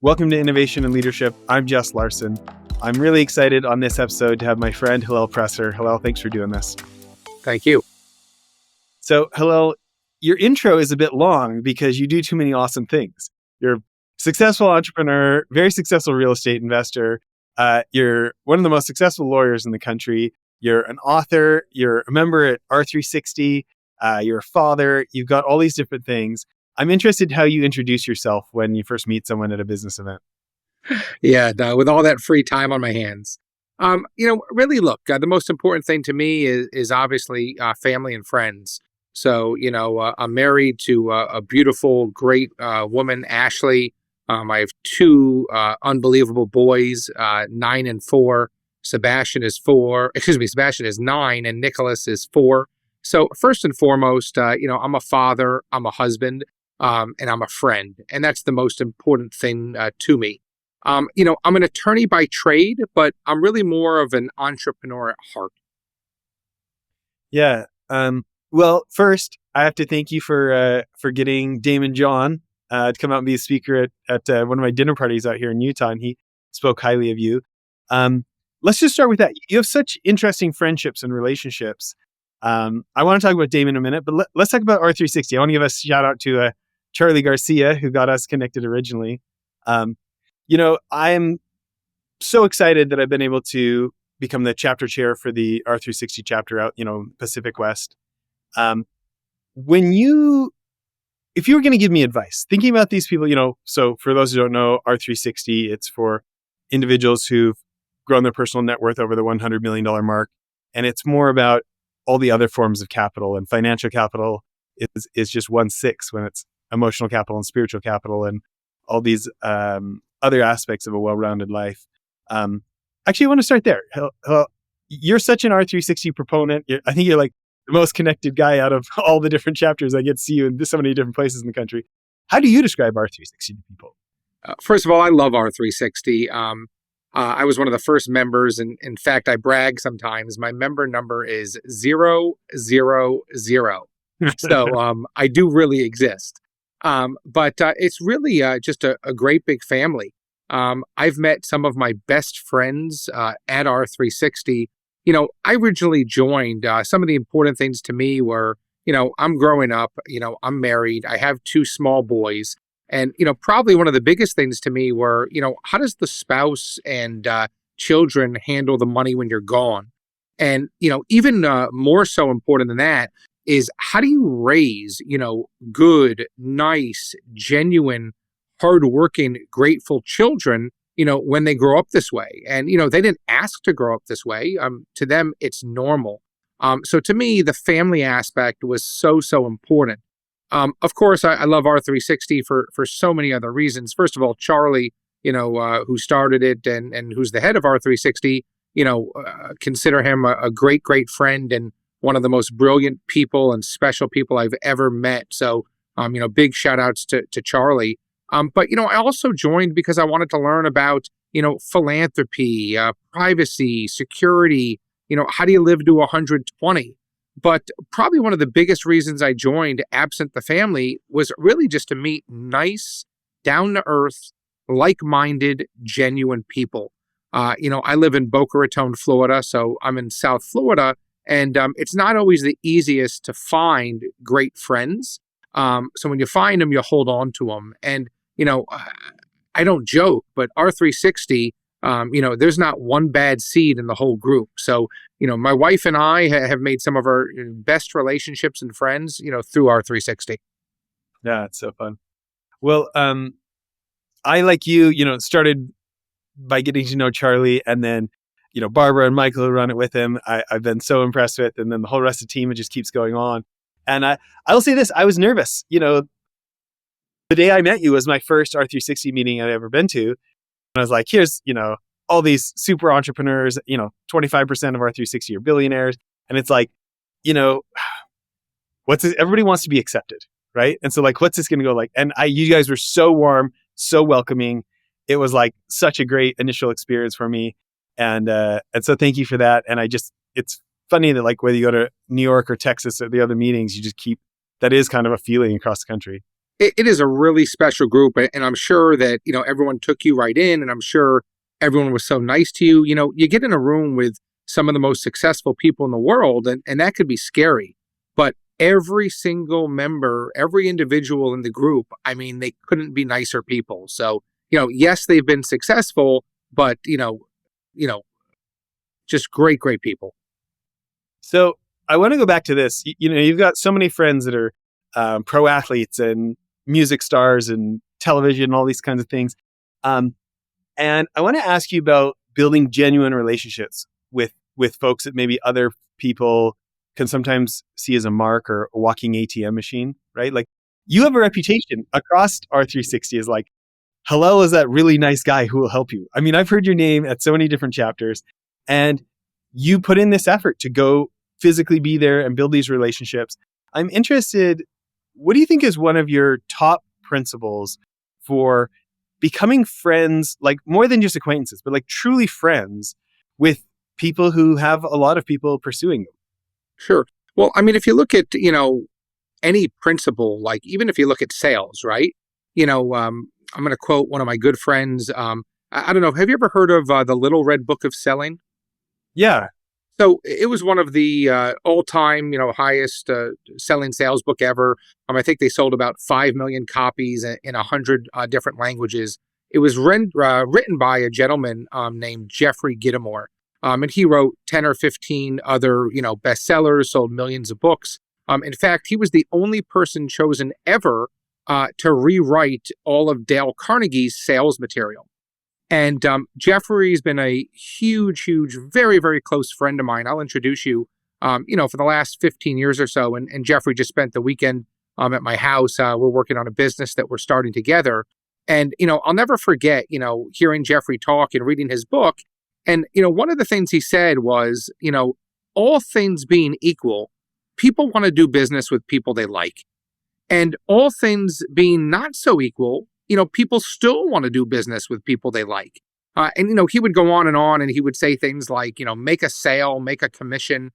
Welcome to Innovation and Leadership. I'm Jess Larsen. I'm really excited on this episode to have my friend Hillel Presser. Hillel, thanks for doing this. Thank you. So Hillel, your intro is a bit long because you do too many awesome things. You're a successful entrepreneur, very successful real estate investor. You're one of the most successful lawyers in the country. You're an author. You're a member at R360. You're a father. You've got all these different things. I'm interested how you introduce yourself when you first meet someone at a business event. Yeah, with all that free time on my hands. Really look, the most important thing to me is obviously family and friends. So, I'm married to a beautiful, great woman, Ashley. I have two unbelievable boys, 9 and 4. Sebastian is 9 and Nicholas is 4. So first and foremost, I'm a father, I'm a husband, and I'm a friend. And that's the most important thing to me. I'm an attorney by trade, but I'm really more of an entrepreneur at heart. Yeah. Well, first, I have to thank you for getting Damon John to come out and be a speaker at one of my dinner parties out here in Utah, and he spoke highly of you. Let's just start with that. You have such interesting friendships and relationships. I want to talk about Damon in a minute, but let's talk about R360. I want to give a shout out to Charlie Garcia, who got us connected originally. I'm so excited that I've been able to become the chapter chair for the R360 chapter out, Pacific West. If you were going to give me advice, thinking about these people, so for those who don't know, R360, it's for individuals who've grown their personal net worth over the $100 million mark. And it's more about all the other forms of capital, and financial capital is just 1/6 when it's emotional capital and spiritual capital and all these other aspects of a well-rounded life. Actually, I want to start there. You're such an R360 proponent. I think you're like the most connected guy out of all the different chapters. I get to see you in so many different places in the country. How do you describe R360 to people? First of all, I love R360. I was one of the first members, and in fact, I brag sometimes. My member number is 000. So I do really exist. But it's really just a great big family. I've met some of my best friends at R360. I originally joined. Some of the important things to me were, I'm growing up, I'm married. I have 2 small boys. And, probably one of the biggest things to me were, how does the spouse and children handle the money when you're gone? And, even more so important than that is how do you raise, good, nice, genuine, hardworking, grateful children, when they grow up this way? And, they didn't ask to grow up this way. To them, it's normal. So to me, the family aspect was so important. Of course, I love R360 for so many other reasons. First of all, Charlie, who started it and who's the head of R360, consider him a great friend and one of the most brilliant people and special people I've ever met. So, big shout outs to Charlie. But, I also joined because I wanted to learn about, philanthropy, privacy, security, how do you live to 120? But probably one of the biggest reasons I joined, absent the family, was really just to meet nice, down-to-earth, like-minded, genuine people. I live in Boca Raton, Florida, so I'm in South Florida, and it's not always the easiest to find great friends. So when you find them, you hold on to them. And, I don't joke, but R360, there's not one bad seed in the whole group. So, my wife and I have made some of our best relationships and friends, through R360. Yeah, it's so fun. Well, I, like you, started by getting to know Charlie, and then, Barbara and Michael who run it with him, I've been so impressed with, and then the whole rest of the team, it just keeps going on. And I'll say this, I was nervous. The day I met you was my first R360 meeting I'd ever been to. And I was like, here's, all these super entrepreneurs, 25% of R360 are billionaires. And it's like, what's this? Everybody wants to be accepted, right? And so like, what's this going to go like? And you guys were so warm, so welcoming. It was like such a great initial experience for me. And so thank you for that. And it's funny that like whether you go to New York or Texas or the other meetings, you just that is kind of a feeling across the country. it is a really special group, and I'm sure that, everyone took you right in, and I'm sure everyone was so nice to you. You get in a room with some of the most successful people in the world, and that could be scary. But every single member, every individual in the group, I mean, they couldn't be nicer people. So, yes, they've been successful, but, just great, great people. So I want to go back to this. You've got so many friends that are pro athletes and music stars and television and all these kinds of things. And I want to ask you about building genuine relationships with folks that maybe other people can sometimes see as a mark or a walking ATM machine, right? Like, you have a reputation across R360 as like, Hillel is that really nice guy who will help you. I mean, I've heard your name at so many different chapters, and you put in this effort to go physically be there and build these relationships. I'm interested, what do you think is one of your top principles for becoming friends, like more than just acquaintances, but like truly friends with people who have a lot of people pursuing them? Sure. Well, I mean, if you look at, any principle, like even if you look at sales, right? I'm going to quote one of my good friends. I don't know. Have you ever heard of the Little Red Book of Selling? Yeah. So it was one of the all-time, highest selling sales book ever. I think they sold about 5 million copies in 100 different languages. It was written by a gentleman named Jeffrey Gittimore. And he wrote 10 or 15 other, bestsellers, sold millions of books. In fact, he was the only person chosen ever to rewrite all of Dale Carnegie's sales material. And Jeffrey's been a huge, huge, very, very close friend of mine. I'll introduce you, for the last 15 years or so. And Jeffrey just spent the weekend at my house. We're working on a business that we're starting together. And, I'll never forget, hearing Jeffrey talk and reading his book. And, one of the things he said was, all things being equal, people want to do business with people they like. And all things being not so equal, people still want to do business with people they like. And he would go on and he would say things like, make a sale, make a commission,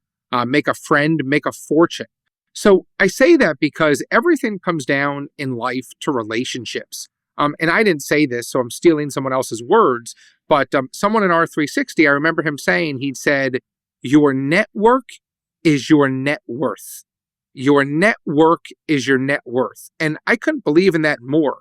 make a friend, make a fortune. So I say that because everything comes down in life to relationships. And I didn't say this, so I'm stealing someone else's words, but someone in R360, I remember him saying, he'd said, your network is your net worth. Your network is your net worth. And I couldn't believe in that more.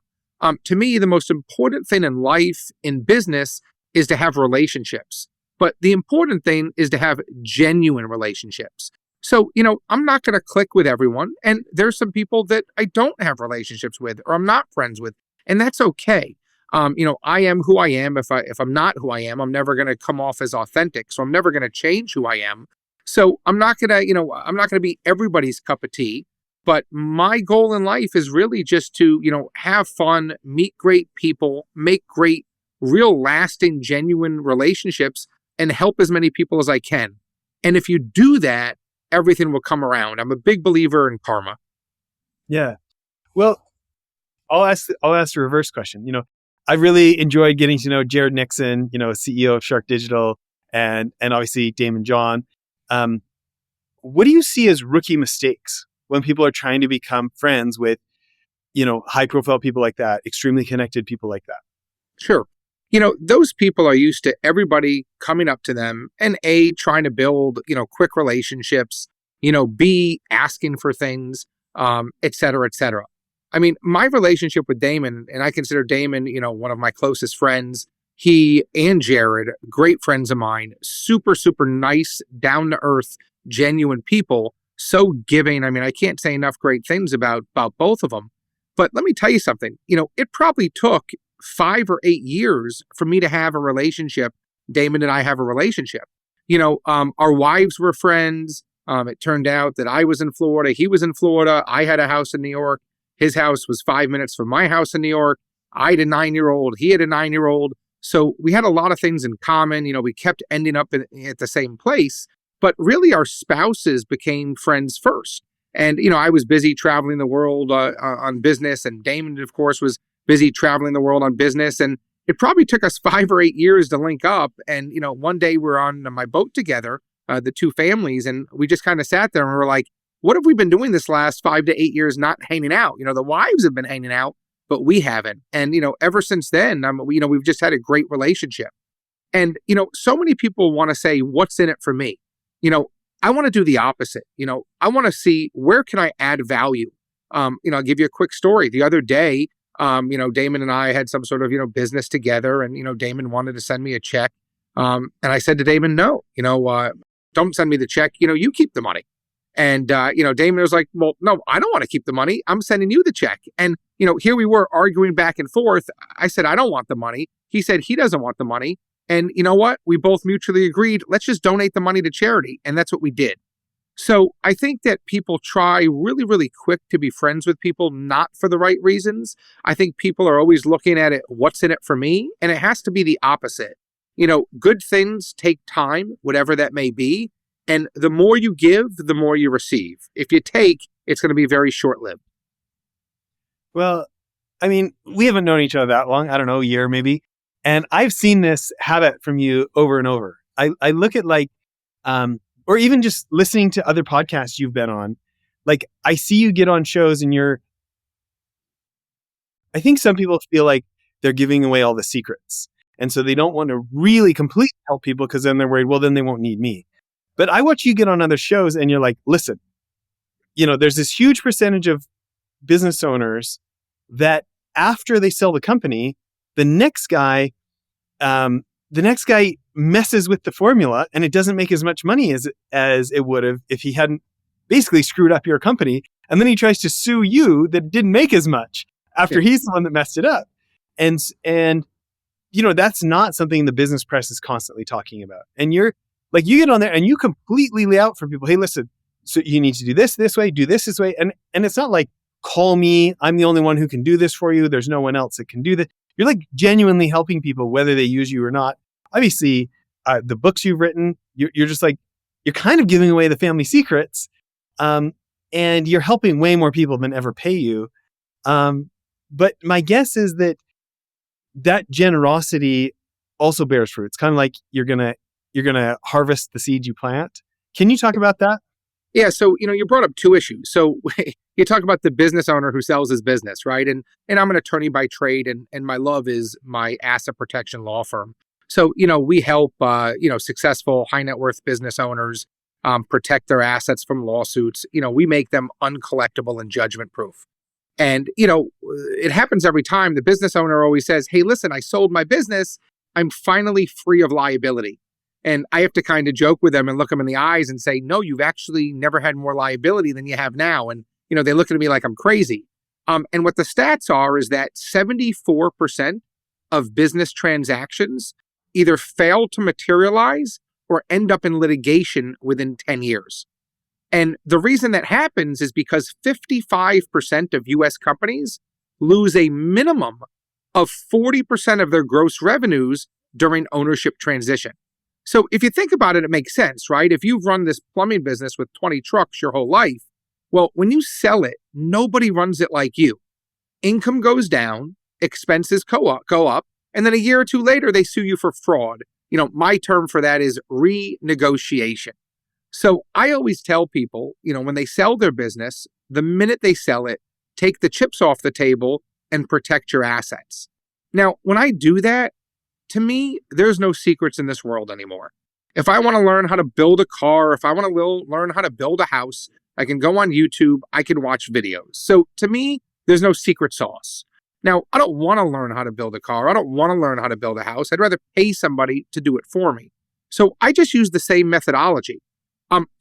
To me, the most important thing in life, in business, is to have relationships. But the important thing is to have genuine relationships. So, I'm not going to click with everyone. And there's some people that I don't have relationships with or I'm not friends with. And that's okay. I am who I am. If I'm not who I am, I'm never going to come off as authentic. So I'm never going to change who I am. So I'm not going to be everybody's cup of tea. But my goal in life is really just to, have fun, meet great people, make great, real lasting, genuine relationships, and help as many people as I can. And if you do that, everything will come around. I'm a big believer in karma. Yeah. Well, I'll ask the reverse question. I really enjoyed getting to know Jared Nixon, CEO of Shark Digital, and obviously Damon John. What do you see as rookie mistakes when people are trying to become friends with, high profile people like that, extremely connected people like that? Sure. Those people are used to everybody coming up to them and trying to build, quick relationships, B, asking for things, et cetera, et cetera. I mean, my relationship with Damon, and I consider Damon, one of my closest friends, he and Jared, great friends of mine, super, super nice, down to earth, genuine people, so giving. I mean, I can't say enough great things about both of them. But let me tell you something, it probably took 5 or 8 years for me to have a relationship. Damon and I have a relationship. Our wives were friends. It turned out that I was in Florida. He was in Florida. I had a house in New York. His house was 5 minutes from my house in New York. I had a 9-year-old. He had a 9-year-old. So we had a lot of things in common. We kept ending up at the same place. But really, our spouses became friends first. And, I was busy traveling the world on business. And Damon, of course, was busy traveling the world on business. And it probably took us 5 or 8 years to link up. And, one day we're on my boat together, the two families, and we just kind of sat there and we were like, what have we been doing this last 5 to 8 years not hanging out? The wives have been hanging out, but we haven't. And, ever since then, we've just had a great relationship. And, so many people want to say, what's in it for me? I want to do the opposite. I want to see where can I add value? I'll give you a quick story. The other day, Damon and I had some sort of, business together, and, Damon wanted to send me a check. And I said to Damon, no, don't send me the check. You keep the money. And, Damon was like, well, no, I don't want to keep the money. I'm sending you the check. And, here we were arguing back and forth. I said, I don't want the money. He said he doesn't want the money. And you know what? We both mutually agreed, let's just donate the money to charity. And that's what we did. So I think that people try really, really quick to be friends with people, not for the right reasons. I think people are always looking at it, what's in it for me? And it has to be the opposite. Good things take time, whatever that may be. And the more you give, the more you receive. If you take, it's going to be very short-lived. Well, I mean, we haven't known each other that long. I don't know, a year maybe. And I've seen this habit from you over and over. I look at or even just listening to other podcasts you've been on, I see you get on shows and I think some people feel like they're giving away all the secrets. And so they don't want to really completely help people because then they're worried, well, then they won't need me. But I watch you get on other shows and you're like, listen, there's this huge percentage of business owners that after they sell the company, the next guy messes with the formula and it doesn't make as much money as it would have if he hadn't basically screwed up your company. And then he tries to sue you that didn't make as much after he's the one that messed it up. And that's not something the business press is constantly talking about. And you get on there and you completely lay out for people, hey, listen, so you need to do this way, do this way. And it's not like, call me, I'm the only one who can do this for you. There's no one else that can do this. You're genuinely helping people, whether they use you or not. Obviously, the books you've written, you're just you're kind of giving away the family secrets. And you're helping way more people than ever pay you. But my guess is that generosity also bears fruit. It's kind of like you're gonna harvest the seed you plant. Can you talk about that? Yeah. So, you brought up two issues. So you talk about the business owner who sells his business, right? And I'm an attorney by trade and my love is my asset protection law firm. So, we help, successful high net worth business owners protect their assets from lawsuits. We make them uncollectible and judgment proof. And, it happens every time. The business owner always says, hey, listen, I sold my business. I'm finally free of liability. And I have to kind of joke with them and look them in the eyes and say, no, you've actually never had more liability than you have now. And, they look at me like I'm crazy. And what the stats are is that 74% of business transactions either fail to materialize or end up in litigation within 10 years. And the reason that happens is because 55% of US companies lose a minimum of 40% of their gross revenues during ownership transition. So if you think about it, it makes sense, right? If you've run this plumbing business with 20 trucks your whole life, well, when you sell it, nobody runs it like you. Income goes down, expenses go up, and then a year or two later, they sue you for fraud. My term for that is renegotiation. So I always tell people, when they sell their business, the minute they sell it, take the chips off the table and protect your assets. Now, when I do that, to me, there's no secrets in this world anymore. If I want to learn how to build a car, if I want to learn how to build a house, I can go on YouTube, I can watch videos. So to me, there's no secret sauce. Now, I don't want to learn how to build a car. I don't want to learn how to build a house. I'd rather pay somebody to do it for me. So I just use the same methodology.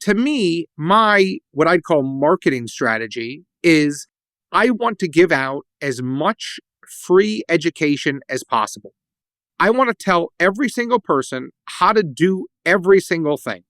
To me, my what I'd call marketing strategy is I want to give out as much free education as possible. I want to tell every single person how to do every single thing.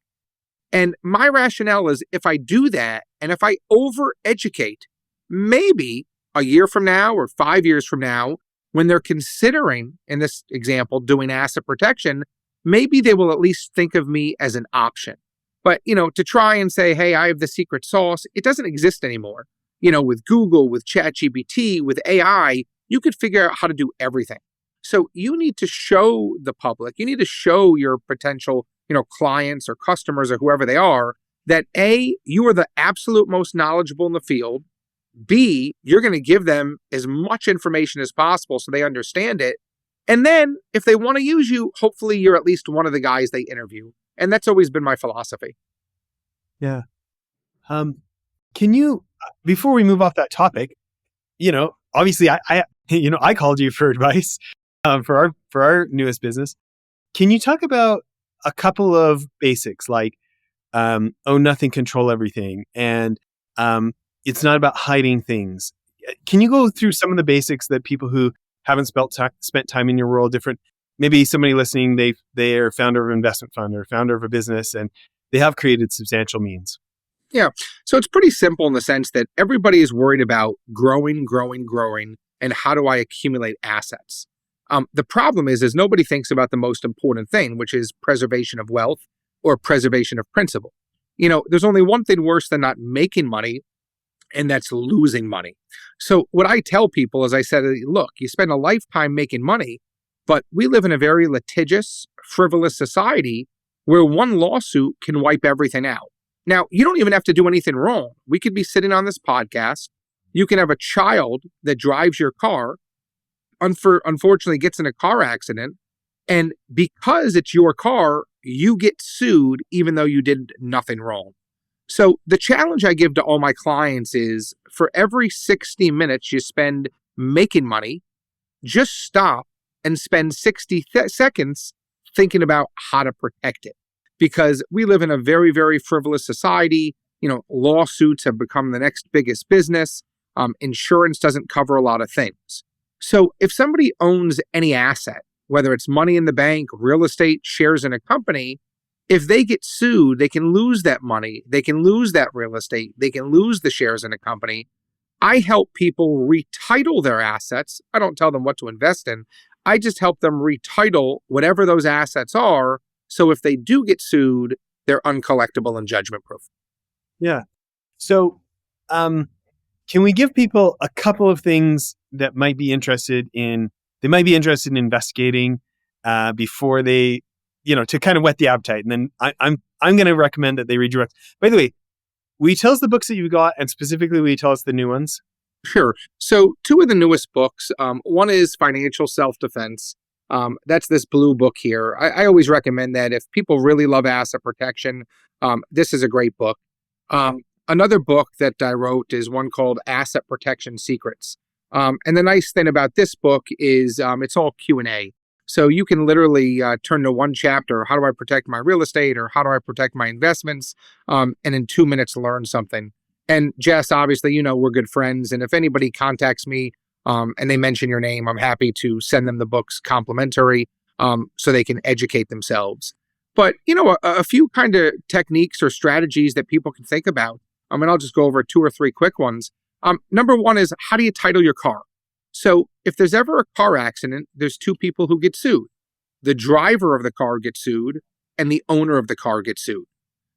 And my rationale is if I do that and if I over-educate, maybe a year from now or 5 years from now, when they're considering, in this example, doing asset protection, maybe they will at least think of me as an option. But, to try and say, hey, I have the secret sauce, it doesn't exist anymore. With Google, with ChatGPT, with AI, you could figure out how to do everything. So you need to show the public, you need to show your potential, clients or customers or whoever they are, that A, you are the absolute most knowledgeable in the field. B, you're going to give them as much information as possible so they understand it. And then if they want to use you, hopefully you're at least one of the guys they interview. And that's always been my philosophy. Yeah. Can you, before we move off that topic, obviously I called you for advice for our newest business. Can you talk about a couple of basics like own nothing, control everything, and it's not about hiding things? Can you go through some of the basics that people who haven't spent time in your world, maybe somebody listening, they are founder of an investment fund or founder of a business and they have created substantial means? Yeah. So it's pretty simple in the sense that everybody is worried about growing, and how do I accumulate assets? The problem is nobody thinks about the most important thing, which is preservation of wealth or preservation of principal. There's only one thing worse than not making money, and that's losing money. So what I tell people is I said, look, you spend a lifetime making money, but we live in a very litigious, frivolous society where one lawsuit can wipe everything out. Now, you don't even have to do anything wrong. We could be sitting on this podcast. You can have a child that drives your car, unfortunately gets in a car accident, and because it's your car, you get sued even though you did nothing wrong. So the challenge I give to all my clients is for every 60 minutes you spend making money, just stop and spend 60 seconds thinking about how to protect it. Because we live in a very, very frivolous society. Lawsuits have become the next biggest business. Insurance doesn't cover a lot of things. So if somebody owns any asset, whether it's money in the bank, real estate, shares in a company, if they get sued, they can lose that money. They can lose that real estate. They can lose the shares in a company. I help people retitle their assets. I don't tell them what to invest in. I just help them retitle whatever those assets are. So if they do get sued, they're uncollectible and judgment proof. Yeah. So can we give people a couple of things that might be interested in investigating before they, to kind of whet the appetite? And then I'm going to recommend that they read your books. By the way, will you tell us the books that you've got, and specifically will you tell us the new ones? Sure. So 2 of the newest books, one is Financial Self-Defense. That's this blue book here. I always recommend that if people really love asset protection, this is a great book. Another book that I wrote is one called Asset Protection Secrets. And the nice thing about this book is it's all Q&A. So you can literally turn to one chapter, how do I protect my real estate, or how do I protect my investments, and in 2 minutes learn something. And Jess, obviously, we're good friends. And if anybody contacts me and they mention your name, I'm happy to send them the books complimentary so they can educate themselves. But, a few kind of techniques or strategies that people can think about. I'll just go over 2 or 3 quick ones. Number one is, how do you title your car? So if there's ever a car accident, there's 2 people who get sued. The driver of the car gets sued and the owner of the car gets sued.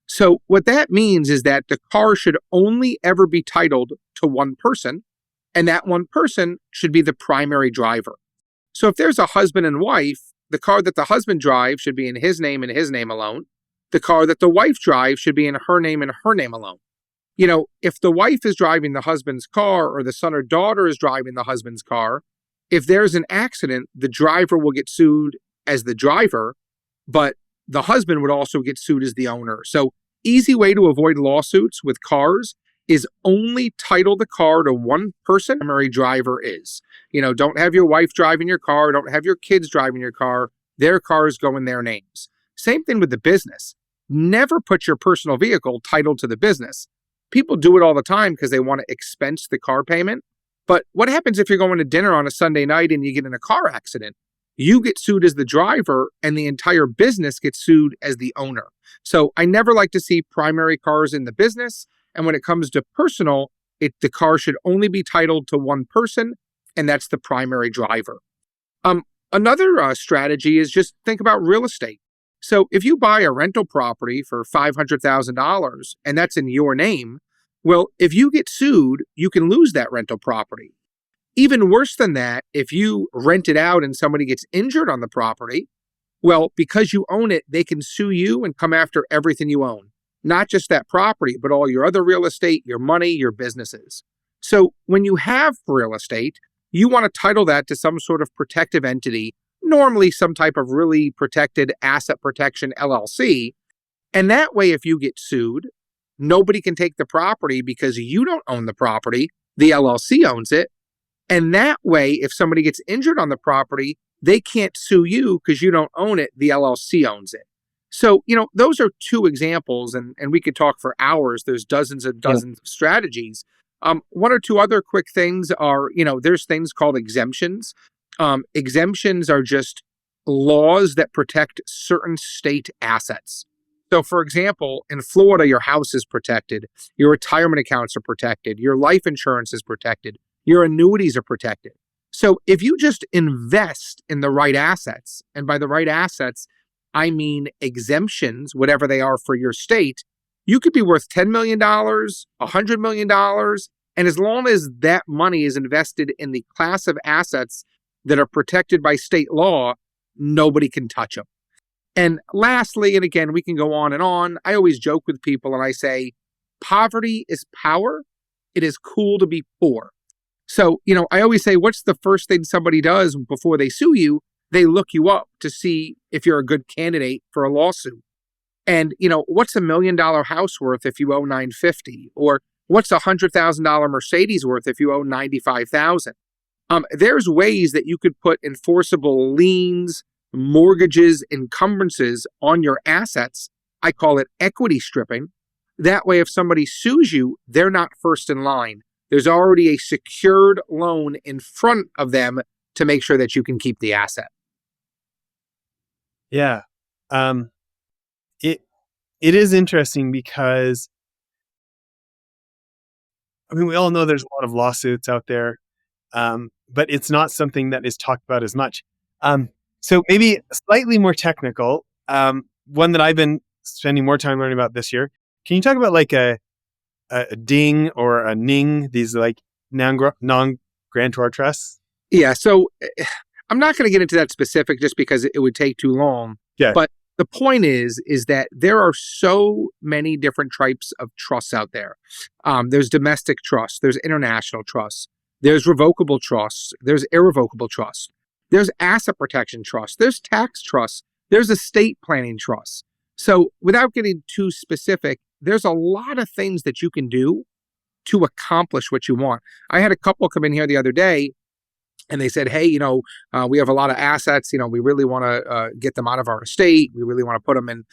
So what that means is that the car should only ever be titled to one person, and that one person should be the primary driver. So if there's a husband and wife, the car that the husband drives should be in his name and his name alone. The car that the wife drives should be in her name and her name alone. If the wife is driving the husband's car, or the son or daughter is driving the husband's car, if there's an accident, the driver will get sued as the driver, but the husband would also get sued as the owner. So easy way to avoid lawsuits with cars is only title the car to one person. Primary driver is. Don't have your wife driving your car. Don't have your kids driving your car. Their cars go in their names. Same thing with the business. Never put your personal vehicle titled to the business. People do it all the time because they want to expense the car payment. But what happens if you're going to dinner on a Sunday night and you get in a car accident? You get sued as the driver and the entire business gets sued as the owner. So I never like to see primary cars in the business. And when it comes to personal, the car should only be titled to one person, and that's the primary driver. Another strategy is just think about real estate. So if you buy a rental property for $500,000 and that's in your name, well, if you get sued, you can lose that rental property. Even worse than that, if you rent it out and somebody gets injured on the property, well, because you own it, they can sue you and come after everything you own. not just that property, but all your other real estate, your money, your businesses. So when you have real estate, you want to title that to some sort of protective entity, normally some type of really protected asset protection LLC. And that way, if you get sued, nobody can take the property because you don't own the property. The LLC owns it. And that way, if somebody gets injured on the property, they can't sue you because you don't own it. The LLC owns it. So, those are two examples, and we could talk for hours. There's dozens and dozens of strategies. One or two other quick things are, there's things called exemptions. Exemptions are just laws that protect certain state assets. So, for example, in Florida, your house is protected, your retirement accounts are protected, your life insurance is protected, your annuities are protected. So if you just invest in the right assets, and by the right assets, I mean exemptions, whatever they are for your state, you could be worth $10 million, $100 million. And as long as that money is invested in the class of assets that are protected by state law, nobody can touch them. And lastly, and again, we can go on, I always joke with people and I say, poverty is power. It is cool to be poor. So, I always say, what's the first thing somebody does before they sue you? They look you up to see if you're a good candidate for a lawsuit. And, what's $1 million house worth if you owe $950? Or what's a $100,000 Mercedes worth if you owe $95,000? There's ways that you could put enforceable liens, mortgages, encumbrances on your assets. I call it equity stripping. That way, if somebody sues you, they're not first in line. There's already a secured loan in front of them to make sure that you can keep the asset. Yeah. It is interesting because, we all know there's a lot of lawsuits out there, but it's not something that is talked about as much. So maybe slightly more technical, one that I've been spending more time learning about this year. Can you talk about like a ding or a ning, these like non-grantor trusts? Yeah, so I'm not going to get into that specific just because it would take too long. Yeah. But the point is that there are so many different types of trusts out there. There's domestic trusts, there's international trusts, there's revocable trusts, there's irrevocable trusts, there's asset protection trusts, there's tax trusts, there's estate planning trusts. So without getting too specific, there's a lot of things that you can do to accomplish what you want. I had a couple come in here the other day and they said, hey, we have a lot of assets. We really want to get them out of our estate. We really want to put them in,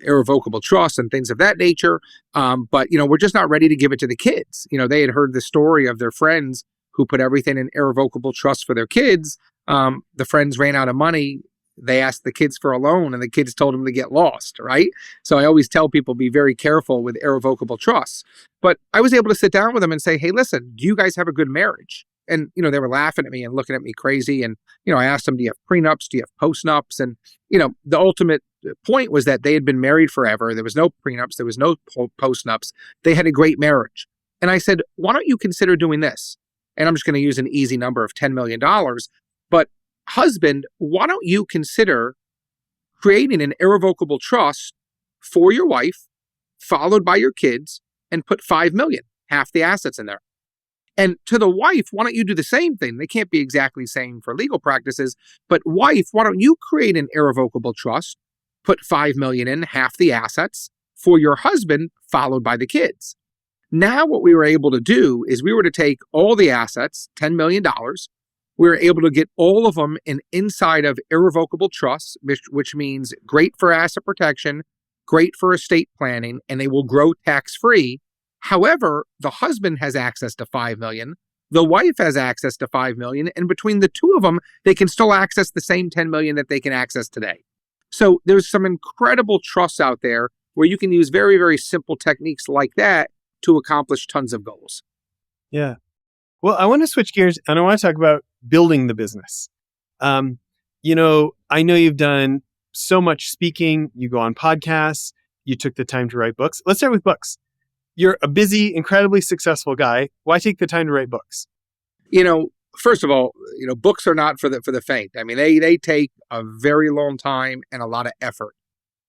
irrevocable trusts and things of that nature. But, we're just not ready to give it to the kids. They had heard the story of their friends who put everything in irrevocable trusts for their kids. The friends ran out of money. They asked the kids for a loan and the kids told them to get lost, right? So I always tell people, be very careful with irrevocable trusts. But I was able to sit down with them and say, hey, listen, do you guys have a good marriage? And, they were laughing at me and looking at me crazy. And, I asked them, do you have prenups? Do you have postnups? And, the ultimate point was that they had been married forever. There was no prenups. There was no postnups. They had a great marriage. And I said, why don't you consider doing this? And I'm just going to use an easy number of $10 million. But husband, why don't you consider creating an irrevocable trust for your wife, followed by your kids, and put $5 million, half the assets in there. And to the wife, why don't you do the same thing? They can't be exactly the same for legal practices, but wife, why don't you create an irrevocable trust, put $5 million in, half the assets, for your husband, followed by the kids. Now what we were able to do is we were to take all the assets, $10 million, we were able to get all of them inside of irrevocable trusts, which means great for asset protection, great for estate planning, and they will grow tax-free. However, the husband has access to $5 million, the wife has access to $5 million, and between the two of them, they can still access the same $10 million that they can access today. So there's some incredible trusts out there where you can use very, very simple techniques like that to accomplish tons of goals. Yeah. Well, I want to switch gears and I want to talk about building the business. I know you've done so much speaking, you go on podcasts, you took the time to write books. Let's start with books. You're a busy, incredibly successful guy. Why take the time to write books? First of all, books are not for the faint. I mean, they take a very long time and a lot of effort.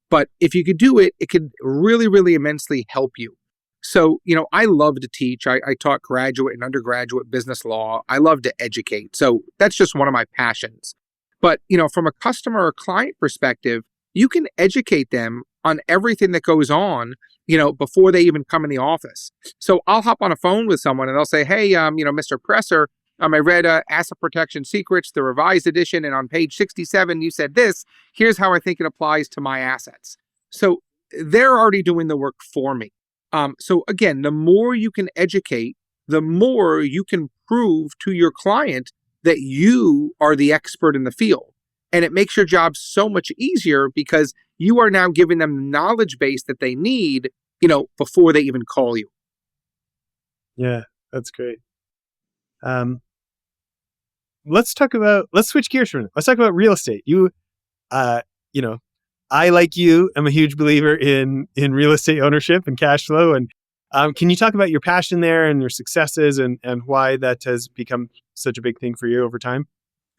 But if you could do it, it could really, really immensely help you. So, I love to teach. I taught graduate and undergraduate business law. I love to educate. So that's just one of my passions. But, from a customer or client perspective, you can educate them on everything that goes on, before they even come in the office. So I'll hop on a phone with someone and they'll say, hey, Mr. Presser, I read Asset Protection Secrets, the revised edition, and on page 67, you said this. Here's how I think it applies to my assets. So they're already doing the work for me. So again, the more you can educate, the more you can prove to your client that you are the expert in the field. And it makes your job so much easier because you are now giving them the knowledge base that they need, before they even call you. Yeah, that's great. Let's switch gears for a minute. Let's talk about real estate. I, like you, am a huge believer in real estate ownership and cash flow. And can you talk about your passion there and your successes and why that has become such a big thing for you over time?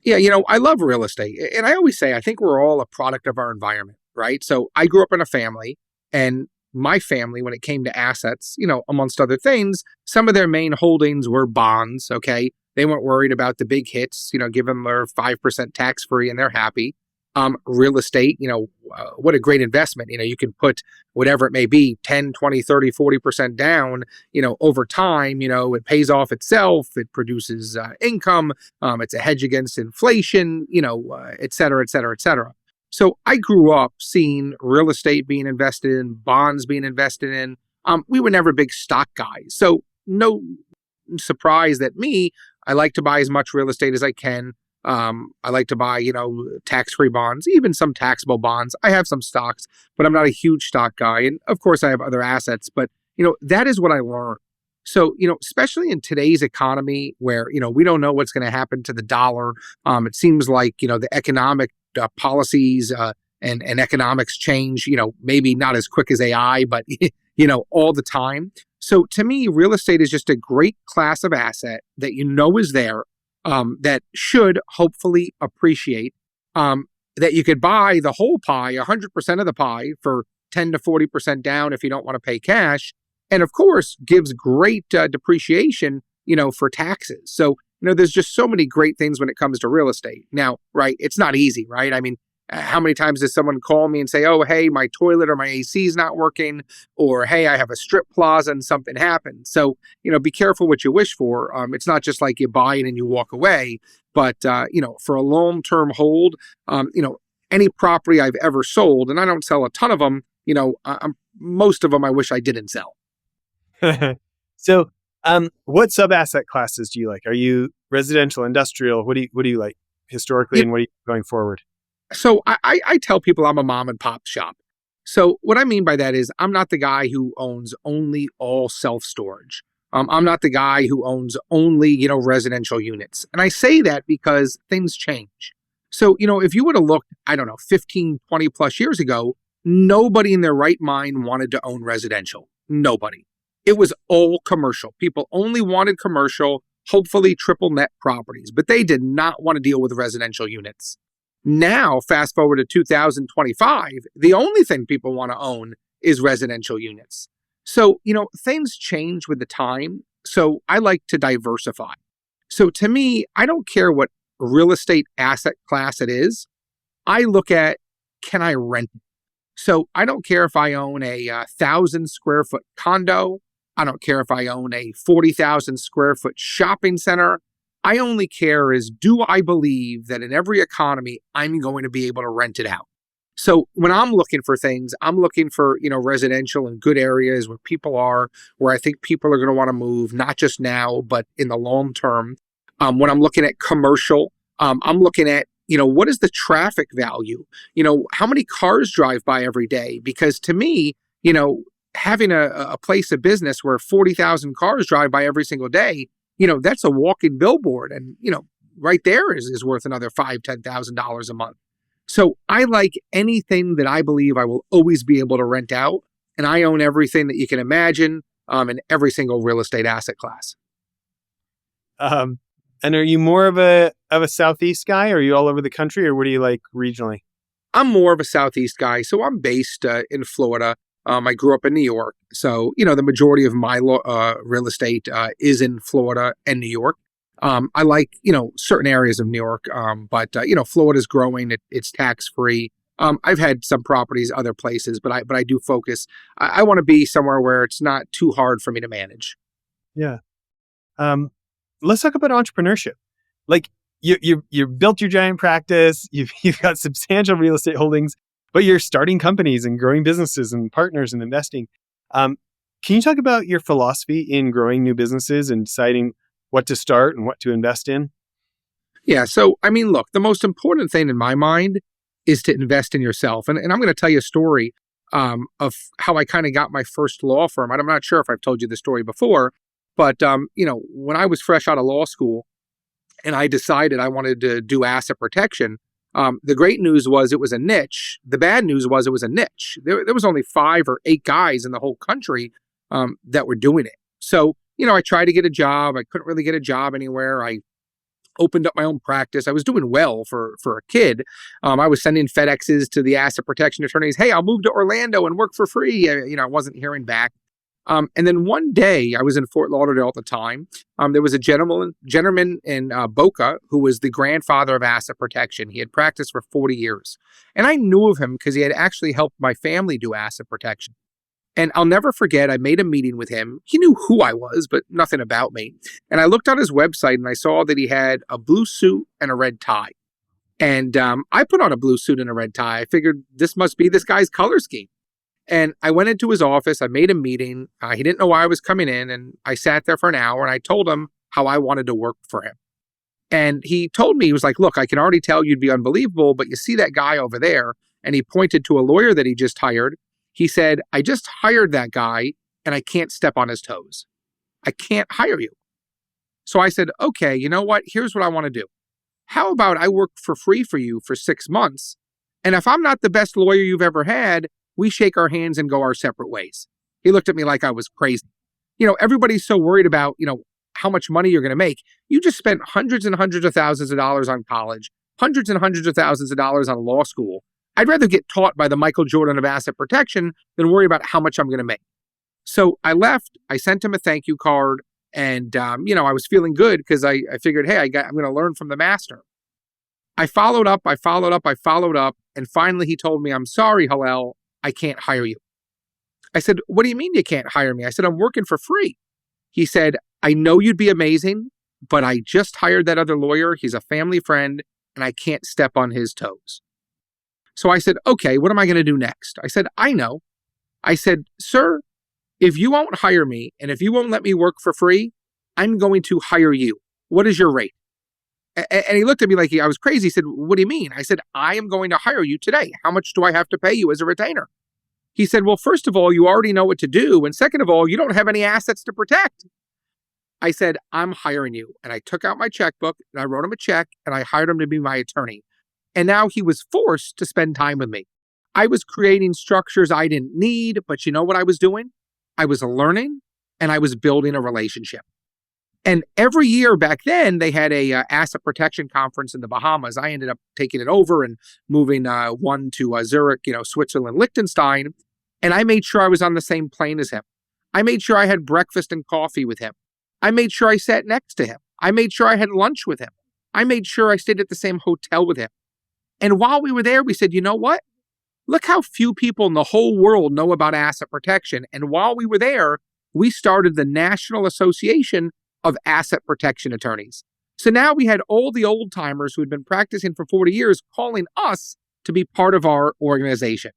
Yeah, I love real estate. And I always say, I think we're all a product of our environment, right? So I grew up in a family, and my family, when it came to assets, amongst other things, some of their main holdings were bonds, okay? They weren't worried about the big hits, give them their 5% tax free and they're happy. Real estate, what a great investment. You can put whatever it may be, 10, 20, 30, 40% down, over time, it pays off itself. It produces income. It's a hedge against inflation, et cetera, et cetera, et cetera. So I grew up seeing real estate being invested in, bonds being invested in. We were never big stock guys. So no surprise that I like to buy as much real estate as I can. I like to buy, tax-free bonds, even some taxable bonds. I have some stocks, but I'm not a huge stock guy. And of course I have other assets, but that is what I learned. So, especially in today's economy where, we don't know what's going to happen to the dollar. It seems like, the economic policies, and economics change, maybe not as quick as AI, but, all the time. So to me, real estate is just a great class of asset that is there. That should hopefully appreciate, that you could buy the whole pie, 100% of the pie for 10 to 40% down if you don't want to pay cash. And of course, gives great depreciation, for taxes. So, there's just so many great things when it comes to real estate. Now, right, it's not easy, right? How many times does someone call me and say, oh, hey, my toilet or my AC is not working, or hey, I have a strip plaza and something happened. So, be careful what you wish for. It's not just like you buy it and you walk away, but, for a long-term hold, any property I've ever sold, and I don't sell a ton of them, most of them I wish I didn't sell. So, what sub-asset classes do you like? Are you residential, industrial? What do you like historically, and what are you going forward? So I tell people I'm a mom and pop shop. So what I mean by that is I'm not the guy who owns only all self-storage. I'm not the guy who owns only, residential units. And I say that because things change. So, if you would have looked, 15, 20 plus years ago, nobody in their right mind wanted to own residential. Nobody. It was all commercial. People only wanted commercial, hopefully triple net properties, but they did not want to deal with residential units. Now, fast forward to 2025, the only thing people want to own is residential units. So, things change with the time. So I like to diversify. So to me, I don't care what real estate asset class it is. I look at, can I rent it? So I don't care if I own a 1,000 square foot condo. I don't care if I own a 40,000 square foot shopping center. I only care is, do I believe that in every economy, I'm going to be able to rent it out? So when I'm looking for things, I'm looking for, residential in good areas where people are, where I think people are going to want to move, not just now, but in the long term. When I'm looking at commercial, I'm looking at, what is the traffic value? How many cars drive by every day? Because to me, having a place of business where 40,000 cars drive by every single day, that's a walking billboard. And, right there is worth another $5,000, $10,000 a month. So I like anything that I believe I will always be able to rent out. And I own everything that you can imagine in every single real estate asset class. And are you more of a Southeast guy? Or are you all over the country, or what do you like regionally? I'm more of a Southeast guy, so I'm based in Florida. I grew up in New York, so the majority of my real estate is in Florida and New York. I like certain areas of New York, but Florida's growing. It's tax free. I've had some properties other places, but I do focus. I want to be somewhere where it's not too hard for me to manage. Yeah. Let's talk about entrepreneurship. Like you built your giant practice. You've got substantial real estate holdings, but you're starting companies and growing businesses and partners and investing. Can you talk about your philosophy in growing new businesses and deciding what to start and what to invest in? Yeah. So, I mean, look, the most important thing in my mind is to invest in yourself. And I'm going to tell you a story of how I kind of got my first law firm. I'm not sure if I've told you the story before, but, when I was fresh out of law school and I decided I wanted to do asset protection, the great news was it was a niche. The bad news was it was a niche. There was only 5 or 8 guys in the whole country that were doing it. So, I tried to get a job. I couldn't really get a job anywhere. I opened up my own practice. I was doing well for a kid. I was sending FedExes to the asset protection attorneys. Hey, I'll move to Orlando and work for free. I wasn't hearing back. And then one day, I was in Fort Lauderdale at the time. There was a gentleman in Boca who was the grandfather of asset protection. He had practiced for 40 years. And I knew of him because he had actually helped my family do asset protection. And I'll never forget, I made a meeting with him. He knew who I was, but nothing about me. And I looked on his website and I saw that he had a blue suit and a red tie. And I put on a blue suit and a red tie. I figured this must be this guy's color scheme. And I went into his office. I made a meeting. He didn't know why I was coming in. And I sat there for an hour and I told him how I wanted to work for him. And he told me, he was like, look, I can already tell you'd be unbelievable, but you see that guy over there? And he pointed to a lawyer that he just hired. He said, I just hired that guy and I can't step on his toes. I can't hire you. So I said, okay, you know what? Here's what I want to do. How about I work for free for you for 6 months? And if I'm not the best lawyer you've ever had, we shake our hands and go our separate ways. He looked at me like I was crazy. Everybody's so worried about, how much money you're going to make. You just spent hundreds and hundreds of thousands of dollars on college, hundreds and hundreds of thousands of dollars on law school. I'd rather get taught by the Michael Jordan of asset protection than worry about how much I'm going to make. So I left, I sent him a thank you card, and, I was feeling good because I figured, hey, I'm going to learn from the master. I followed up, and finally he told me, I'm sorry, Hillel, I can't hire you. I said, what do you mean you can't hire me? I said, I'm working for free. He said, I know you'd be amazing, but I just hired that other lawyer. He's a family friend, and I can't step on his toes. So I said, okay, what am I going to do next? I said, I know. I said, sir, if you won't hire me and if you won't let me work for free, I'm going to hire you. What is your rate? And he looked at me like I was crazy. He said, what do you mean? I said, I am going to hire you today. How much do I have to pay you as a retainer? He said, well, first of all, you already know what to do. And second of all, you don't have any assets to protect. I said, I'm hiring you. And I took out my checkbook and I wrote him a check and I hired him to be my attorney. And now he was forced to spend time with me. I was creating structures I didn't need, but you know what I was doing? I was learning and I was building a relationship. And every year back then, they had a asset protection conference in the Bahamas. I ended up taking it over and moving one to Zurich, Switzerland, Liechtenstein. And I made sure I was on the same plane as him. I made sure I had breakfast and coffee with him. I made sure I sat next to him. I made sure I had lunch with him. I made sure I stayed at the same hotel with him. And while we were there, we said, you know what? Look how few people in the whole world know about asset protection. And while we were there, we started the National Association of Asset Protection Attorneys. So now we had all the old timers who had been practicing for 40 years calling us to be part of our organization.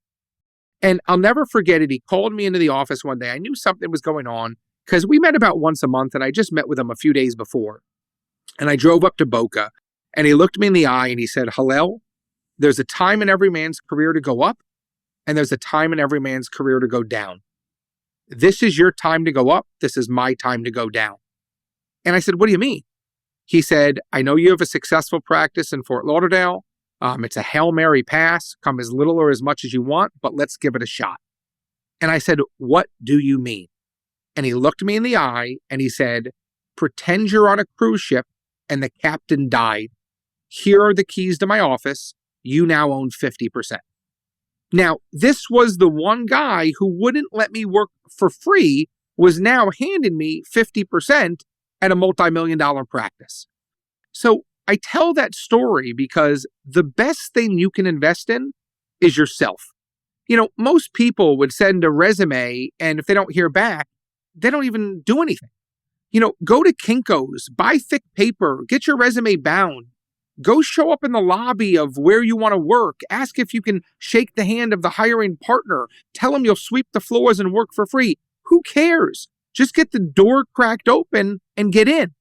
And I'll never forget it. He called me into the office one day. I knew something was going on because we met about once a month and I just met with him a few days before. And I drove up to Boca and he looked me in the eye and he said, Hillel, there's a time in every man's career to go up and there's a time in every man's career to go down. This is your time to go up. This is my time to go down. And I said, what do you mean? He said, I know you have a successful practice in Fort Lauderdale. It's a Hail Mary pass. Come as little or as much as you want, but let's give it a shot. And I said, what do you mean? And he looked me in the eye and he said, pretend you're on a cruise ship and the captain died. Here are the keys to my office. you now own 50%. Now, this was the one guy who wouldn't let me work for free, was now handing me 50% at a multi-million-dollar practice. So I tell that story because the best thing you can invest in is yourself. Most people would send a resume, and if they don't hear back, they don't even do anything. Go to Kinko's, buy thick paper, get your resume bound, go show up in the lobby of where you want to work, ask if you can shake the hand of the hiring partner, tell them you'll sweep the floors and work for free. Who cares? Just get the door cracked open and get in.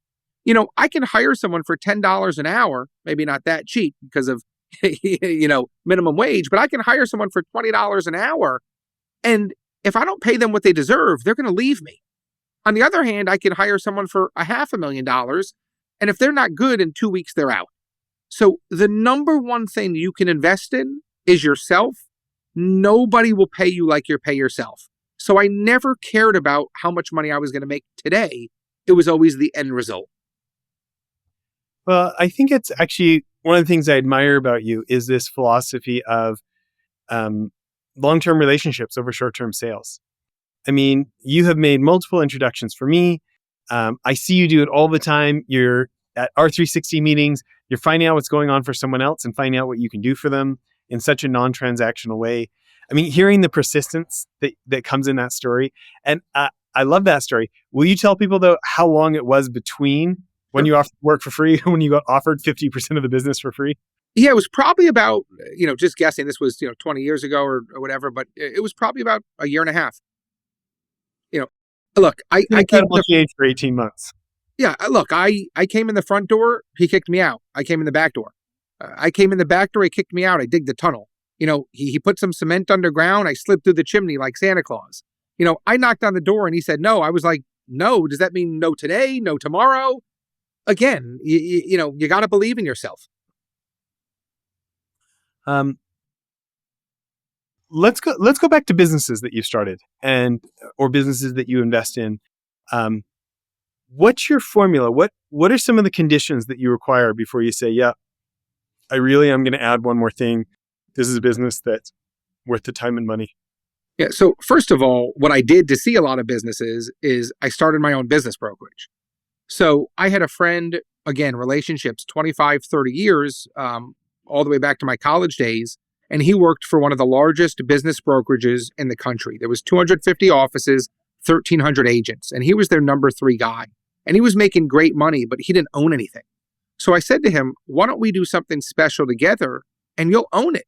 I can hire someone for $10 an hour, maybe not that cheap because of, minimum wage, but I can hire someone for $20 an hour. And if I don't pay them what they deserve, they're going to leave me. On the other hand, I can hire someone for $500,000. And if they're not good, in 2 weeks, they're out. So the number one thing you can invest in is yourself. Nobody will pay you like you pay yourself. So I never cared about how much money I was going to make today. It was always the end result. Well, I think it's actually one of the things I admire about you is this philosophy of long-term relationships over short-term sales. I mean, you have made multiple introductions for me. I see you do it all the time. You're at R360 meetings. You're finding out what's going on for someone else and finding out what you can do for them in such a non-transactional way. I mean, hearing the persistence that comes in that story. And I love that story. Will you tell people, though, how long it was between when you offered work for free and when you got offered 50% of the business for free? Yeah, it was probably about, just guessing, this was, 20 years ago or whatever, but it was probably about a year and a half. Look, I came for 18 months. Yeah, look, I came in the front door, he kicked me out. I came in the back door. I came in the back door, he kicked me out. I digged the tunnel. He put some cement underground. I slid through the chimney like Santa Claus. I knocked on the door and he said no. I was like, no, does that mean no today? No tomorrow? Again, you got to believe in yourself. Let's go back to businesses that you started or businesses that you invest in. What's your formula? What are some of the conditions that you require before you say, yeah, I really am going to add one more thing. This is a business that's worth the time and money. Yeah. So first of all, what I did to see a lot of businesses is I started my own business brokerage. So I had a friend, again, relationships, 25, 30 years, all the way back to my college days. And he worked for one of the largest business brokerages in the country. There was 250 offices, 1,300 agents, and he was their number 3 guy. And he was making great money, but he didn't own anything. So I said to him, why don't we do something special together and you'll own it?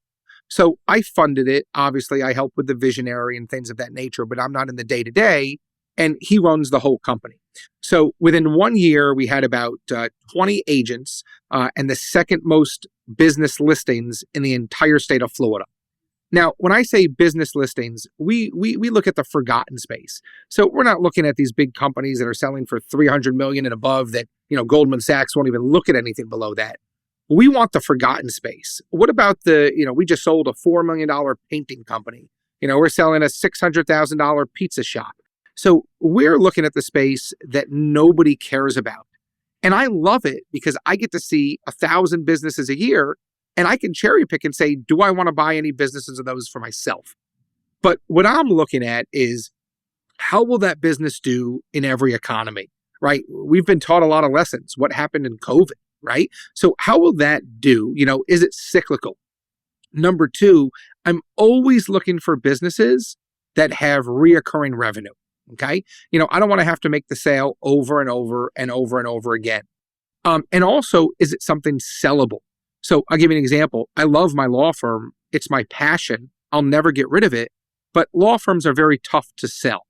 So I funded it. Obviously, I help with the visionary and things of that nature, but I'm not in the day-to-day, and he runs the whole company. So within 1 year, we had about 20 agents and the second most business listings in the entire state of Florida. Now, when I say business listings, we look at the forgotten space. So we're not looking at these big companies that are selling for 300 million and above that, Goldman Sachs won't even look at anything below that. We want the forgotten space. What about we just sold a $4 million painting company. We're selling a $600,000 pizza shop. So we're looking at the space that nobody cares about. And I love it because I get to see 1,000 businesses a year and I can cherry pick and say, do I want to buy any businesses of those for myself? But what I'm looking at is how will that business do in every economy, right? We've been taught a lot of lessons. What happened in COVID, right? So how will that do? Is it cyclical? Number 2, I'm always looking for businesses that have reoccurring revenue. Okay. I don't want to have to make the sale over and over and over and over again. And also, is it something sellable? So I'll give you an example. I love my law firm. It's my passion. I'll never get rid of it. But law firms are very tough to sell.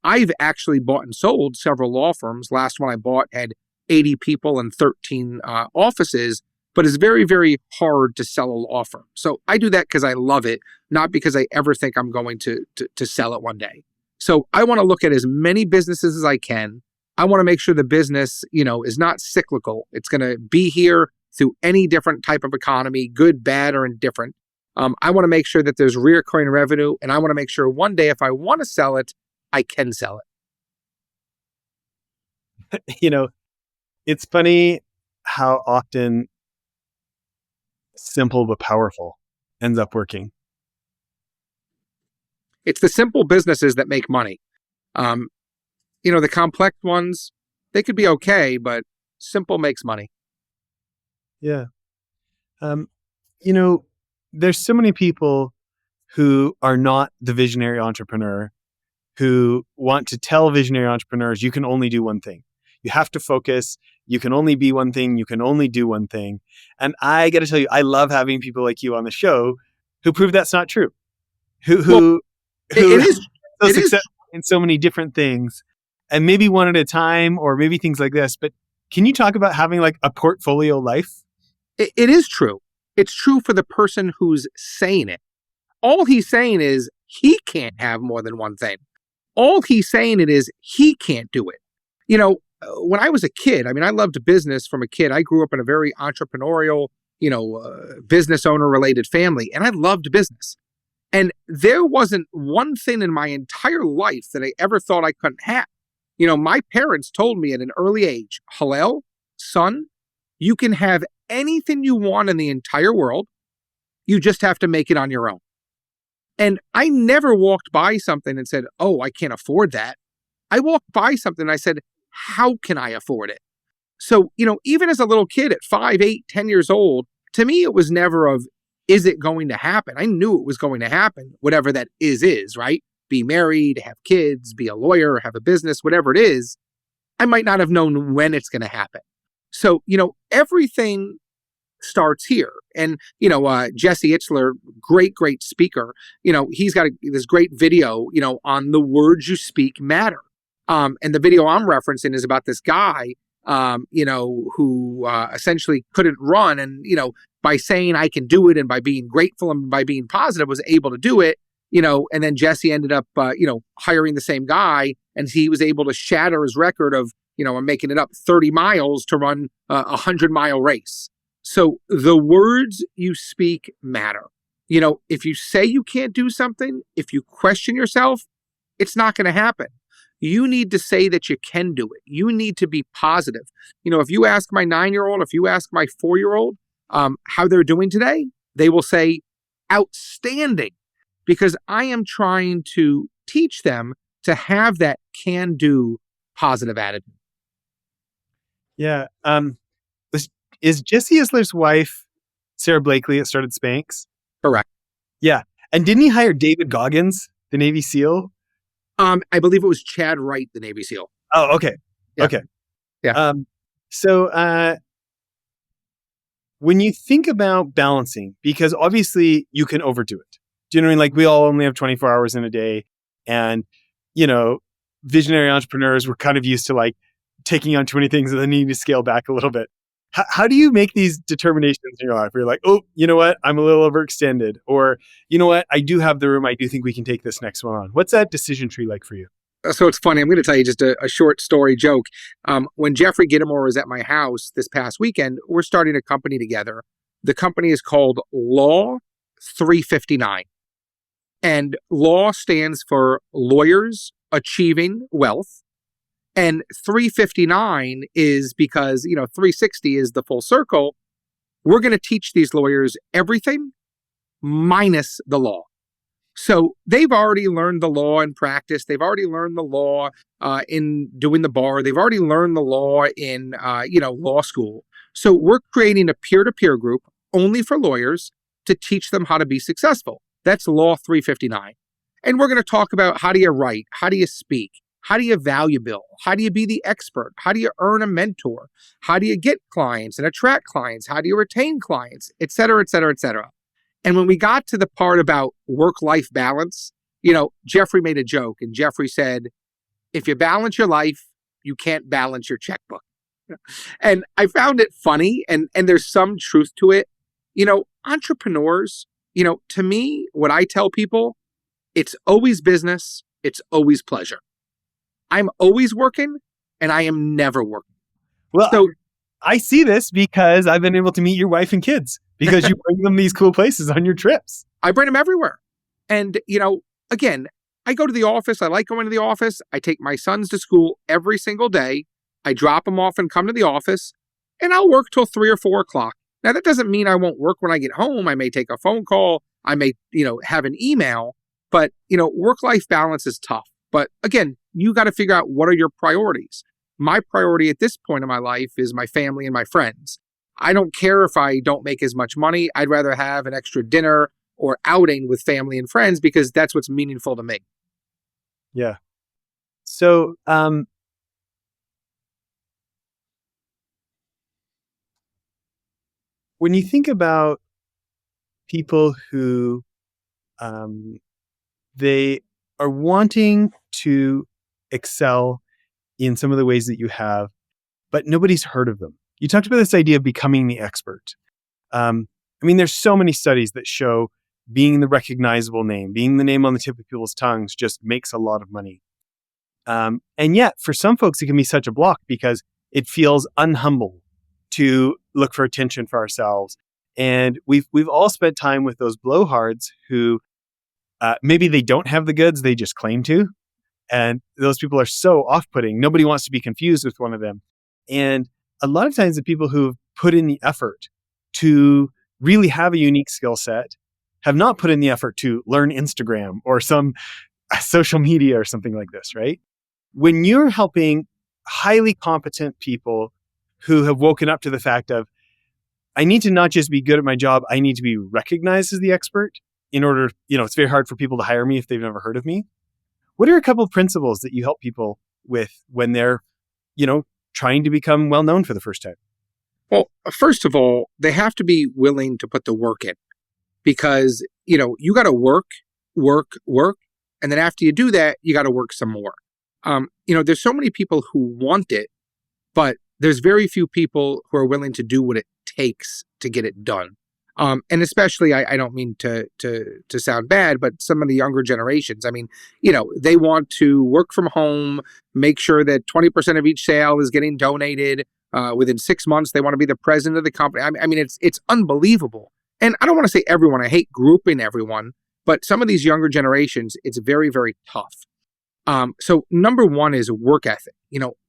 I've actually bought and sold several law firms. Last one I bought had 80 people and 13 offices, but it's very, very hard to sell a law firm. So I do that because I love it, not because I ever think I'm going to sell it one day. So I want to look at as many businesses as I can. I want to make sure the business, is not cyclical. It's going to be here through any different type of economy, good, bad, or indifferent. I want to make sure that there's recurring revenue, and I want to make sure one day if I want to sell it, I can sell it. It's funny how often Simple but powerful ends up working. It's the simple businesses that make money. The complex ones, they could be okay, but simple makes money. Yeah. You know, there's so many people who are not the visionary entrepreneur who want to tell visionary entrepreneurs, you can only do one thing. You have to focus. You can only be one thing. You can only do one thing. And I got to tell you, I love having people like you on the show who prove that's not true. Who it is so successful in so many different things, and maybe one at a time, or maybe things like this. But can you talk about having like a portfolio life? It is true. It's true for the person who's saying it. All he's saying is he can't have more than one thing. All he's saying it is he can't do it. When I was a kid, I loved business from a kid. I grew up in a very entrepreneurial, business owner related family, and I loved business. And there wasn't one thing in my entire life that I ever thought I couldn't have. My parents told me at an early age, Hillel, son, you can have anything you want in the entire world. You just have to make it on your own. And I never walked by something and said, oh, I can't afford that. I walked by something and I said, how can I afford it? So, even as a little kid at 5, 8, 10 years old, to me, it was never of, is it going to happen? I knew it was going to happen, whatever that is, right? Be married, have kids, be a lawyer, have a business, whatever it is. I might not have known when it's going to happen. So, everything starts here. And, Jesse Itzler, great speaker, he's got this great video, on the words you speak matter. And the video I'm referencing is about this guy, who essentially couldn't run. And, by saying I can do it and by being grateful and by being positive was able to do it, and then Jesse ended up, hiring the same guy, and he was able to shatter his record of, I'm making it up, 30 miles to run a 100-mile race. So the words you speak matter. If you say you can't do something, if you question yourself, it's not going to happen. You need to say that you can do it. You need to be positive. If you ask my 9-year-old, if you ask my 4-year-old how they're doing today, they will say outstanding, because I am trying to teach them to have that can-do positive attitude. Yeah. Is Jesse Isler's wife Sarah Blakely that started Spanx? Correct. Yeah. And didn't he hire David Goggins, the Navy SEAL? I believe it was Chad Wright, the Navy SEAL. Oh, okay. Yeah. Okay. Yeah. So when you think about balancing, because obviously you can overdo it. Do you know what I mean? Like, we all only have 24 hours in a day. And, visionary entrepreneurs were kind of used to like taking on too many things and then needing to scale back a little bit. How do you make these determinations in your life where you're like, oh, you know what? I'm a little overextended. Or, you know what? I do have the room. I do think we can take this next one on. What's that decision tree like for you? So it's funny. I'm going to tell you just a short story joke. When Jeffrey Gittimore was at my house this past weekend, we're starting a company together. The company is called Law 359. And law stands for Lawyers Achieving Wealth. And 359 is because, 360 is the full circle. We're going to teach these lawyers everything minus the law. So they've already learned the law in practice. They've already learned the law in doing the bar. They've already learned the law in, law school. So we're creating a peer-to-peer group only for lawyers to teach them how to be successful. That's Law 359. And we're going to talk about how do you write? How do you speak? How do you value bill? How do you be the expert? How do you earn a mentor? How do you get clients and attract clients? How do you retain clients? Et cetera, et cetera, et cetera. And when we got to the part about work-life balance, Jeffrey made a joke, and Jeffrey said, if you balance your life, you can't balance your checkbook. And I found it funny, and there's some truth to it. Entrepreneurs, to me, what I tell people, it's always business, it's always pleasure. I'm always working, and I am never working. Well, so I see this because I've been able to meet your wife and kids because you bring them these cool places on your trips. I bring them everywhere. And, again, I go to the office. I like going to the office. I take my sons to school every single day. I drop them off and come to the office, and I'll work till 3 or 4 o'clock. Now, that doesn't mean I won't work when I get home. I may take a phone call. I may, have an email, but, work-life balance is tough. But again, you got to figure out what are your priorities. My priority at this point in my life is my family and my friends. I don't care if I don't make as much money. I'd rather have an extra dinner or outing with family and friends because that's what's meaningful to me. Yeah. So, when you think about people who they are wanting to excel in some of the ways that you have, but nobody's heard of them. You talked about this idea of becoming the expert. There's so many studies that show being the recognizable name, being the name on the tip of people's tongues just makes a lot of money. And yet, for some folks, it can be such a block because it feels unhumble to look for attention for ourselves. And we've all spent time with those blowhards who maybe they don't have the goods, they just claim to. And those people are so off-putting. Nobody wants to be confused with one of them. And a lot of times the people who've put in the effort to really have a unique skill set have not put in the effort to learn Instagram or some social media or something like this, right? When you're helping highly competent people who have woken up to the fact of, I need to not just be good at my job, I need to be recognized as the expert in order, it's very hard for people to hire me if they've never heard of me. What are a couple of principles that you help people with when they're, trying to become well-known for the first time? Well, first of all, they have to be willing to put the work in because, you got to work. And then after you do that, you got to work some more. There's so many people who want it, but there's very few people who are willing to do what it takes to get it done. And especially, I don't mean to sound bad, but some of the younger generations, they want to work from home, make sure that 20% of each sale is getting donated. Within 6 months, they want to be the president of the company. It's unbelievable. And I don't want to say everyone, I hate grouping everyone, but some of these younger generations, it's very, very tough. So number one is work ethic.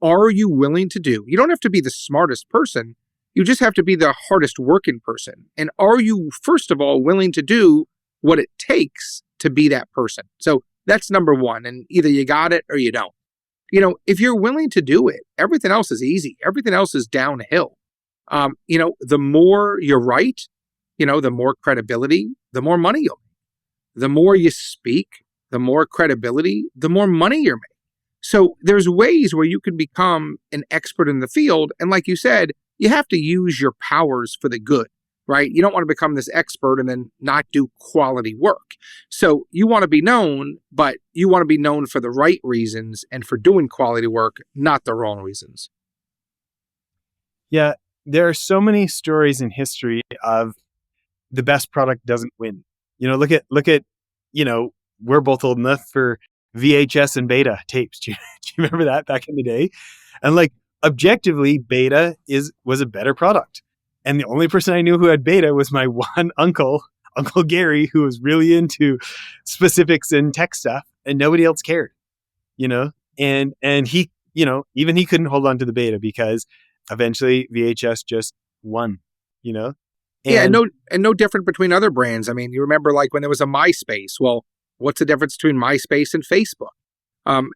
Are you willing to do? You don't have to be the smartest person. You just have to be the hardest working person. And are you, first of all, willing to do what it takes to be that person? So that's number one. And either you got it or you don't. If you're willing to do it, everything else is easy. Everything else is downhill. The more you're right, the more credibility, the more money you'll make. The more you speak, the more credibility, the more money you're making. So there's ways where you can become an expert in the field. And like you said, you have to use your powers for the good, right? You don't want to become this expert and then not do quality work. So you want to be known, but you want to be known for the right reasons and for doing quality work, not the wrong reasons. Yeah, there are so many stories in history of the best product doesn't win. Look at, we're both old enough for VHS and beta tapes. Do you remember that back in the day? And objectively, beta was a better product. And the only person I knew who had beta was my one uncle, Uncle Gary, who was really into specifics and tech stuff, and nobody else cared, and he, even he couldn't hold on to the beta because eventually VHS just won, And no different between other brands. You remember when there was a MySpace. Well, what's the difference between MySpace and Facebook?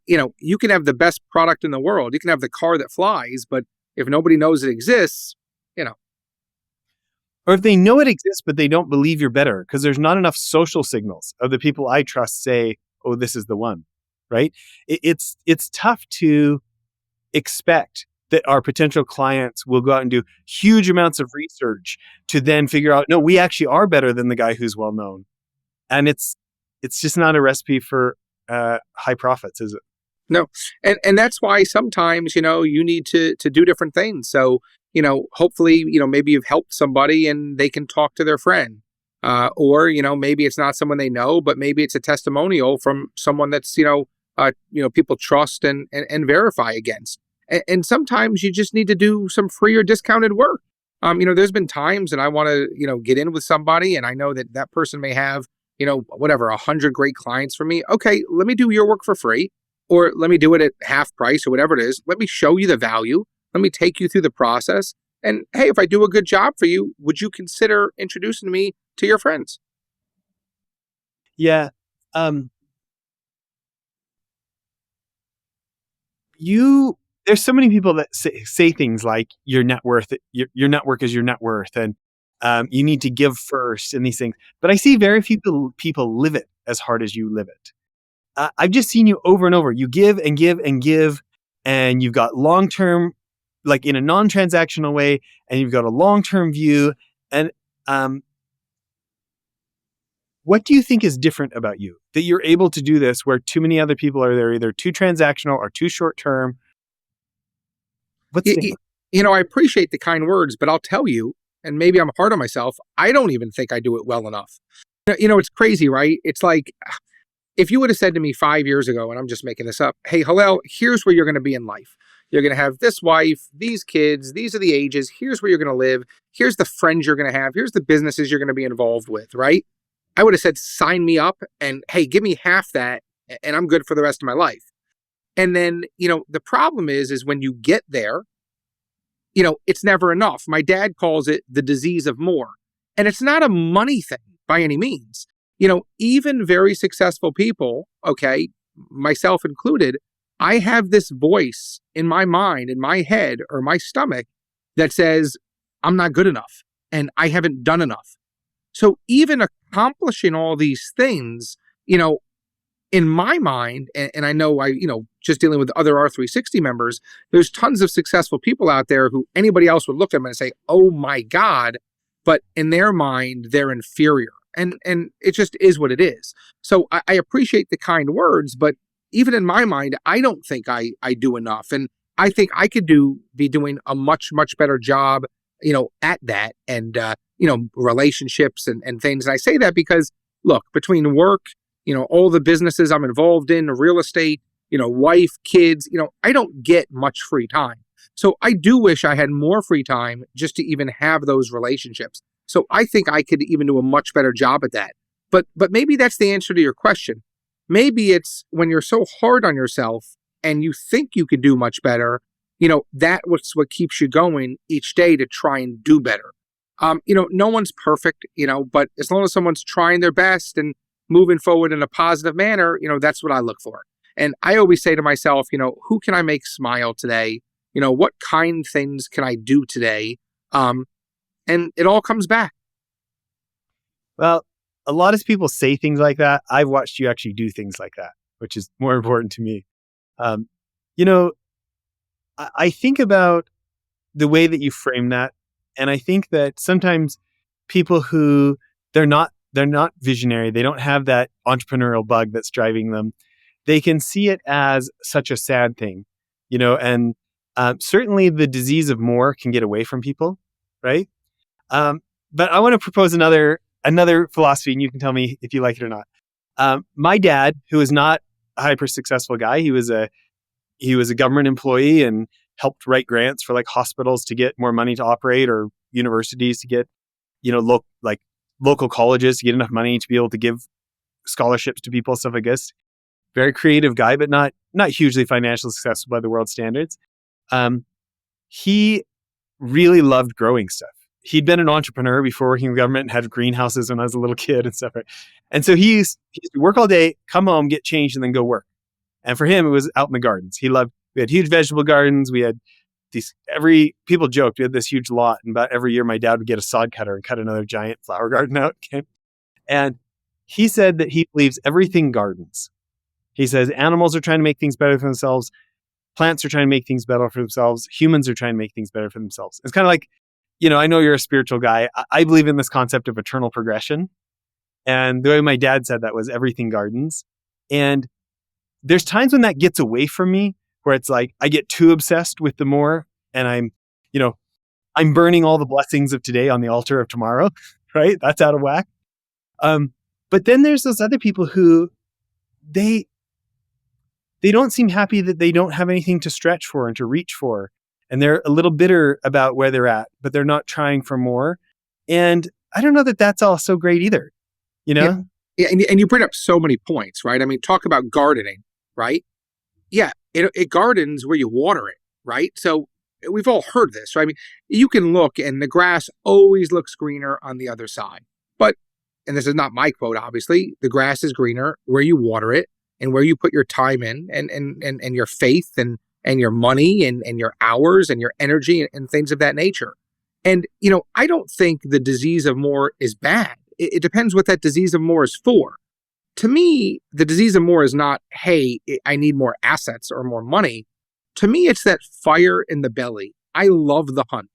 You can have the best product in the world. You can have the car that flies, but if nobody knows it exists, Or if they know it exists, but they don't believe you're better because there's not enough social signals of the people I trust say, oh, this is the one, right? It's tough to expect that our potential clients will go out and do huge amounts of research to then figure out, no, we actually are better than the guy who's well known. And it's just not a recipe for high profits, is it? No. And that's why sometimes, you need to do different things. So, hopefully, maybe you've helped somebody and they can talk to their friend. Or, maybe it's not someone they know, but maybe it's a testimonial from someone that's, people trust and verify against. And sometimes you just need to do some free or discounted work. There's been times that I want to, get in with somebody and I know that person may have, 100 great clients for me. Okay, let me do your work for free, or let me do it at half price or whatever it is. Let me show you the value. Let me take you through the process. And hey, if I do a good job for you, would you consider introducing me to your friends? Yeah. Um, you there's so many people that say things like your net worth, your network is your net worth, and you need to give first, and these things. But I see very few people live it as hard as you live it. I've just seen you over and over. You give and give and give, and you've got long term, like in a non transactional way, and you've got a long term view. And um, what do you think is different about you that you're able to do this where too many other people are there, either too transactional or too short term? What's Y- y- different? I appreciate the kind words, but I'll tell you, and maybe I'm hard on myself, I don't even think I do it well enough. It's crazy, right? It's like if you would have said to me 5 years ago, and I'm just making this up, hey, Hillel, here's where you're going to be in life. You're going to have this wife, these kids, these are the ages, here's where you're going to live, here's the friends you're going to have, here's the businesses you're going to be involved with, right? I would have said, sign me up and hey, give me half that and I'm good for the rest of my life. And then, the problem is when you get there, it's never enough. My dad calls it the disease of more. And it's not a money thing by any means. Even very successful people, okay, myself included, I have this voice in my mind, in my head or my stomach that says, I'm not good enough and I haven't done enough. So even accomplishing all these things, in my mind, and I know just dealing with other R360 members, there's tons of successful people out there who anybody else would look at them and say, oh my God, but in their mind, they're inferior. And it just is what it is. So I appreciate the kind words, but even in my mind, I don't think I do enough. And I think I could be doing a much, much better job, at that and, relationships and things. And I say that because look, between work, all the businesses I'm involved in, real estate, wife, kids, I don't get much free time. So I do wish I had more free time just to even have those relationships. So I think I could even do a much better job at that. But maybe that's the answer to your question. Maybe it's when you're so hard on yourself and you think you could do much better, that was what keeps you going each day to try and do better. No one's perfect, but as long as someone's trying their best and moving forward in a positive manner, that's what I look for. And I always say to myself, who can I make smile today? What kind things can I do today? And it all comes back. Well, a lot of people say things like that. I've watched you actually do things like that, which is more important to me. Um, you know, I think about the way that you frame that, and I think that sometimes people who they're not visionary, they don't have that entrepreneurial bug that's driving them. They can see it as such a sad thing, and certainly the disease of more can get away from people, right? But I want to propose another philosophy, and you can tell me if you like it or not. My dad, who is not a hyper successful guy, he was a government employee and helped write grants for like hospitals to get more money to operate, or universities to get, local colleges to get enough money to be able to give scholarships to people, stuff like this. Very creative guy, but not hugely financially successful by the world standards. He really loved growing stuff. He'd been an entrepreneur before working in government and had greenhouses when I was a little kid and stuff. Right? And so he used to work all day, come home, get changed, and then go work. And for him, it was out in the gardens. We had huge vegetable gardens. We had people joked, we had this huge lot. And about every year, my dad would get a sod cutter and cut another giant flower garden out. Okay? And he said that he believes everything gardens. He says animals are trying to make things better for themselves. Plants are trying to make things better for themselves. Humans are trying to make things better for themselves. It's kind of like, I know you're a spiritual guy. I believe in this concept of eternal progression. And the way my dad said that was everything gardens. And there's times when that gets away from me, where it's like I get too obsessed with the more, and I'm burning all the blessings of today on the altar of tomorrow, right? That's out of whack. But then there's those other people who they don't seem happy that they don't have anything to stretch for and to reach for. And they're a little bitter about where they're at, but they're not trying for more. And I don't know that that's all so great either, Yeah. And you bring up so many points, right? I mean, talk about gardening, right? Yeah, it gardens where you water it, right? So we've all heard this, right? I mean, you can look and the grass always looks greener on the other side. But, and this is not my quote, obviously, the grass is greener where you water it and where you put your time in and your faith and your money and your hours and your energy and things of that nature. And, I don't think the disease of more is bad. It depends what that disease of more is for. To me, the disease of more is not, hey, I need more assets or more money. To me, it's that fire in the belly. I love the hunt.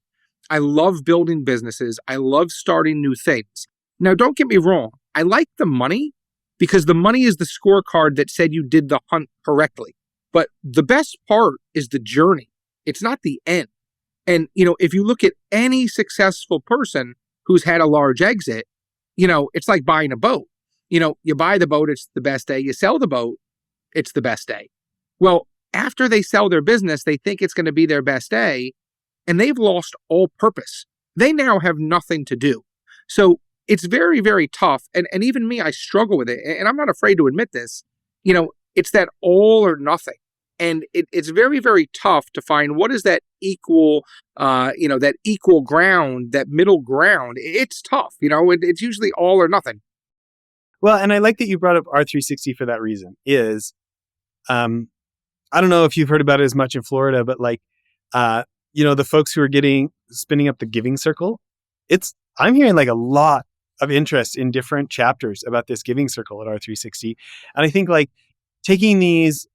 I love building businesses. I love starting new things. Now, don't get me wrong. I like the money because the money is the scorecard that said you did the hunt correctly. But the best part is the journey. It's not the end. And, if you look at any successful person who's had a large exit, it's like buying a boat. You buy the boat, it's the best day. You sell the boat, it's the best day. Well, after they sell their business, they think it's going to be their best day, and they've lost all purpose. They now have nothing to do. So it's very, very tough. And even me, I struggle with it. And I'm not afraid to admit this. It's that all or nothing. And it's very, very tough to find what is that equal, that equal ground, that middle ground. It's tough. It's usually all or nothing. Well, and I like that you brought up R360 for that reason. I don't know if you've heard about it as much in Florida, but the folks who are spinning up the giving circle, I'm hearing like a lot of interest in different chapters about this giving circle at R360. And I think like taking these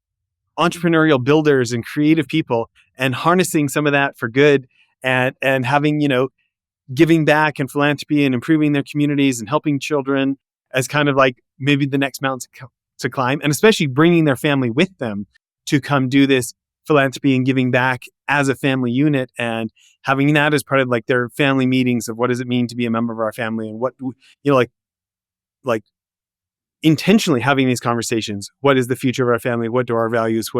entrepreneurial builders and creative people and harnessing some of that for good and having, giving back and philanthropy and improving their communities and helping children as kind of like maybe the next mountain to climb, and especially bringing their family with them to come do this philanthropy and giving back as a family unit, and having that as part of like their family meetings of what does it mean to be a member of our family, and what, like intentionally having these conversations. What is the future of our family? What do our values?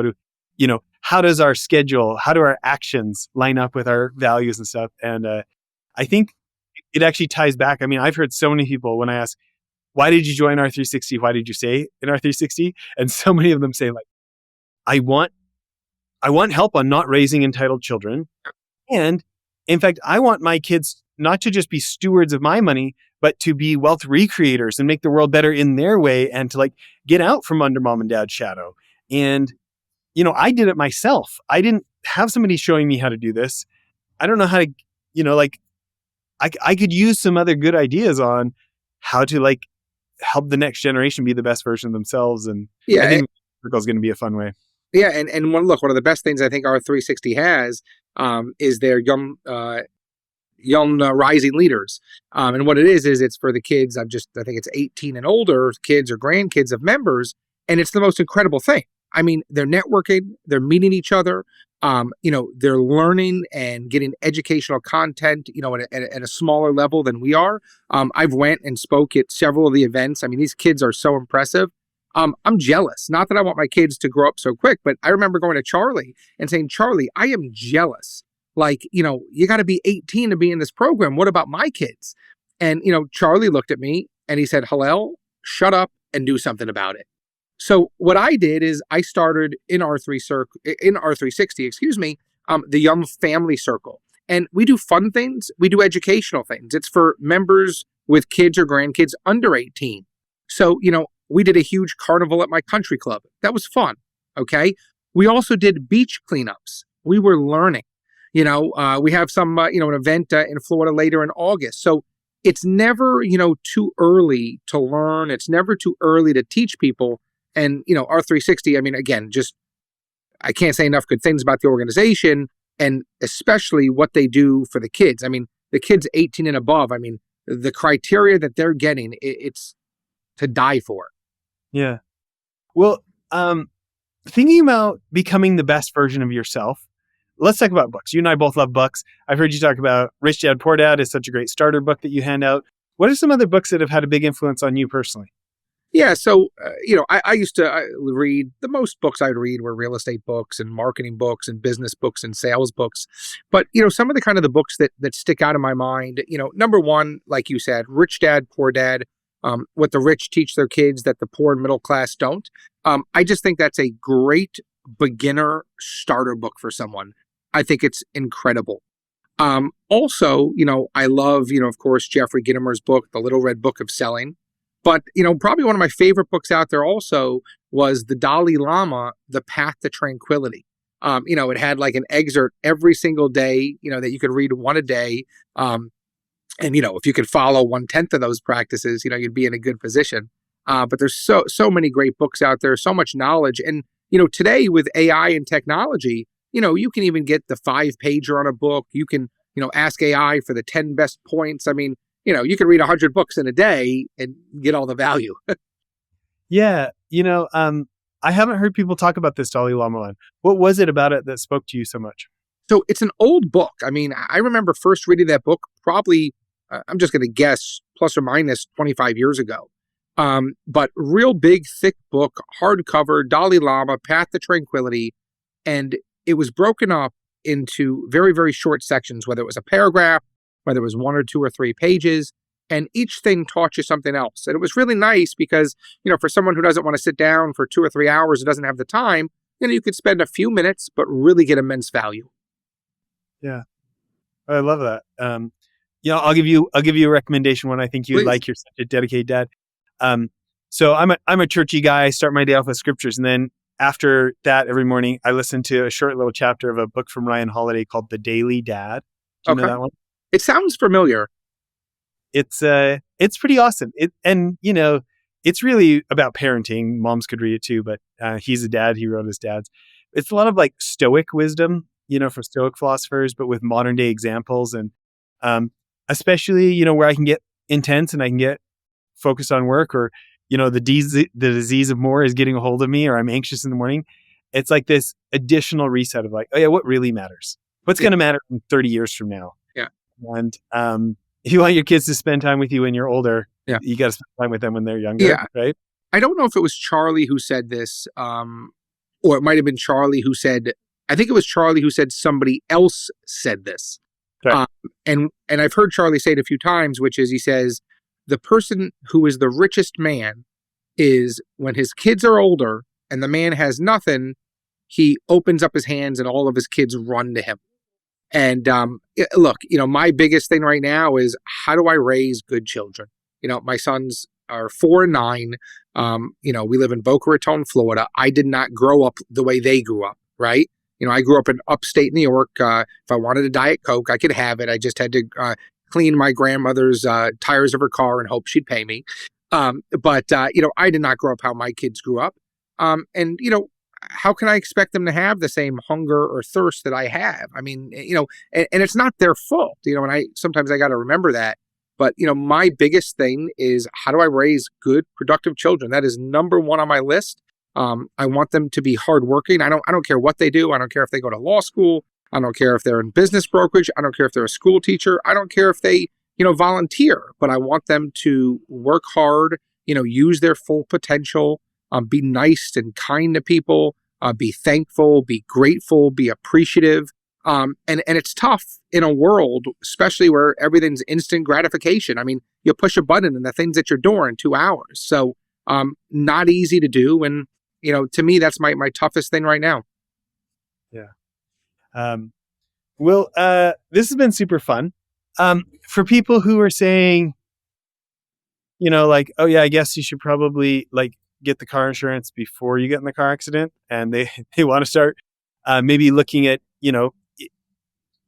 How does our schedule, how do our actions line up with our values and stuff? And I think it actually ties back. I mean, I've heard so many people when I ask, why did you join R360? Why did you stay in R360? And so many of them say like, I want help on not raising entitled children. And in fact, I want my kids not to just be stewards of my money, but to be wealth recreators and make the world better in their way, and to like get out from under mom and dad's shadow. And, I did it myself. I didn't have somebody showing me how to do this. I don't know how to, I could use some other good ideas on how to like help the next generation be the best version of themselves. And I think Circle is going to be a fun way. Yeah. And one of the best things I think R360 has is their young rising leaders. And what it is it's for the kids. I think it's 18 and older kids or grandkids of members. And it's the most incredible thing. I mean, they're networking, they're meeting each other, they're learning and getting educational content, at a smaller level than we are. I've went and spoke at several of the events. I mean, these kids are so impressive. I'm jealous. Not that I want my kids to grow up so quick, but I remember going to Charlie and saying, Charlie, I am jealous. Like, you got to be 18 to be in this program. What about my kids? And, Charlie looked at me and he said, Hillel, shut up and do something about it. So what I did is I started in R360, the Young Family Circle. And we do fun things. We do educational things. It's for members with kids or grandkids under 18. So, we did a huge carnival at my country club. That was fun. Okay. We also did beach cleanups. We were learning. We have some, an event in Florida later in August. So it's never, too early to learn. It's never too early to teach people. And, R360, I mean, again, I can't say enough good things about the organization, and especially what they do for the kids. I mean, the kids 18 and above, I mean, the criteria that they're getting, it's to die for. Yeah. Well, thinking about becoming the best version of yourself, let's talk about books. You and I both love books. I've heard you talk about Rich Dad, Poor Dad is such a great starter book that you hand out. What are some other books that have had a big influence on you personally? Yeah. So, I used to read, the most books I'd read were real estate books and marketing books and business books and sales books. But, some of the kind of the books that stick out in my mind, number one, like you said, Rich Dad, Poor Dad, what the rich teach their kids that the poor and middle class don't. I just think that's a great beginner starter book for someone. I think it's incredible. Also, I love, of course, Jeffrey Gitomer's book, The Little Red Book of Selling. But, probably one of my favorite books out there also was the Dalai Lama, The Path to Tranquility. It had like an excerpt every single day, that you could read one a day. And, if you could follow 1/10 of those practices, you'd be in a good position. But there's so many great books out there, so much knowledge. And, today with AI and technology, you can even get the 5-pager on a book. You can, ask AI for the 10 best points. I mean, you can read 100 books in a day and get all the value. Yeah. I haven't heard people talk about this Dalai Lama one. What was it about it that spoke to you so much? So it's an old book. I mean, I remember first reading that book probably, I'm just going to guess, plus or minus 25 years ago. But real big, thick book, hardcover, Dalai Lama, Path to Tranquility. And it was broken up into very, very short sections, whether it was a paragraph, whether it was 1 or 2 or 3 pages. And each thing taught you something else. And it was really nice because, for someone who doesn't want to sit down for 2 or 3 hours, or doesn't have the time, you could spend a few minutes, but really get immense value. Yeah. I love that. I'll give you a recommendation when I think you'd Please. like. You're such a dedicated dad. So I'm a churchy guy. I start my day off with scriptures, and then after that, every morning I listen to a short little chapter of a book from Ryan Holiday called The Daily Dad. Do you know that one? It sounds familiar. It's pretty awesome. It's really about parenting. Moms could read it too, but he's a dad. He wrote his dad's. It's a lot of like Stoic wisdom, from Stoic philosophers, but with modern day examples, and especially where I can get intense and I can get focused on work, or the disease of more is getting a hold of me, or I'm anxious in the morning. It's like this additional reset of like, oh yeah, what really matters? What's going to matter in 30 years from now? Yeah. And if you want your kids to spend time with you when you're older, you got to spend time with them when they're younger, right? I don't know if it was Charlie who said this, or it might have been Charlie who said, I think it was Charlie who said somebody else said this. Right. And I've heard Charlie say it a few times, which is, he says, the person who is the richest man is when his kids are older and the man has nothing, he opens up his hands and all of his kids run to him. And look, my biggest thing right now is, how do I raise good children? My sons are 4 and 9. We live in Boca Raton, Florida. I did not grow up the way they grew up, right? I grew up in upstate New York. If I wanted a Diet Coke, I could have it. I just had to clean my grandmother's tires of her car and hope she'd pay me. But I did not grow up how my kids grew up. And how can I expect them to have the same hunger or thirst that I have? I mean, and it's not their fault, and sometimes I got to remember that. But, my biggest thing is, how do I raise good, productive children? That is number one on my list. I want them to be hardworking. I don't care what they do. I don't care if they go to law school. I don't care if they're in business brokerage. I don't care if they're a school teacher. I don't care if they, volunteer, but I want them to work hard, use their full potential, be nice and kind to people, be thankful, be grateful, be appreciative. And it's tough in a world, especially where everything's instant gratification. I mean, you push a button and the thing's at your door in 2 hours. So not easy to do. And, to me, that's my toughest thing right now. Yeah. Well, this has been super fun. For people who are saying, like, oh yeah, I guess you should probably like get the car insurance before you get in the car accident, and they want to start maybe looking at,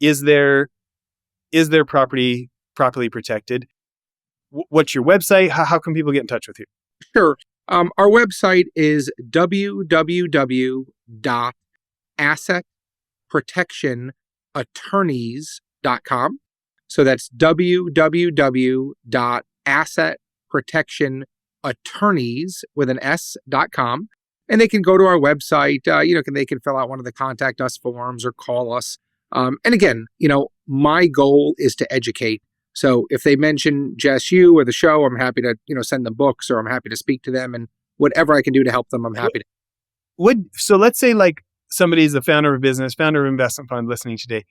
is their property properly protected? What's your website? How can people get in touch with you? Sure. Our website is www.assetprotectionattorneys.com. So that's www.assetprotectionattorneys.com. And they can go to our website, they can fill out one of the contact us forms or call us. And again, my goal is to educate. So if they mention Jess, you or the show, I'm happy to, send them books, or I'm happy to speak to them, and whatever I can do to help them, I'm happy to. So let's say like somebody's the founder of a business, founder of an investment fund listening today.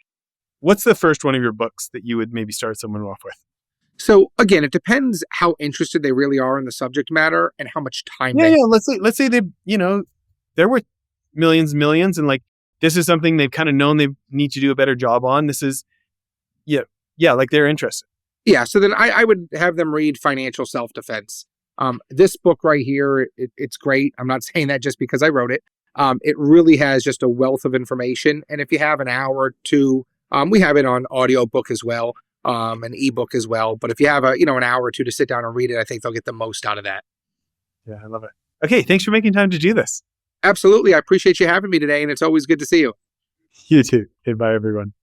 What's the first one of your books that you would maybe start someone off with? So again, it depends how interested they really are in the subject matter and how much time let's say they, they're worth millions and millions, and like this is something they've kind of known they need to do a better job on. This is, like they're interested. Yeah. So then I would have them read Financial Self-Defense. This book right here, it's great. I'm not saying that just because I wrote it. It really has just a wealth of information. And if you have an hour or two, we have it on audiobook as well, an ebook as well. But if you have an hour or two to sit down and read it, I think they'll get the most out of that. Yeah, I love it. Okay, thanks for making time to do this. Absolutely. I appreciate you having me today, and it's always good to see you. You too. Okay, bye, everyone.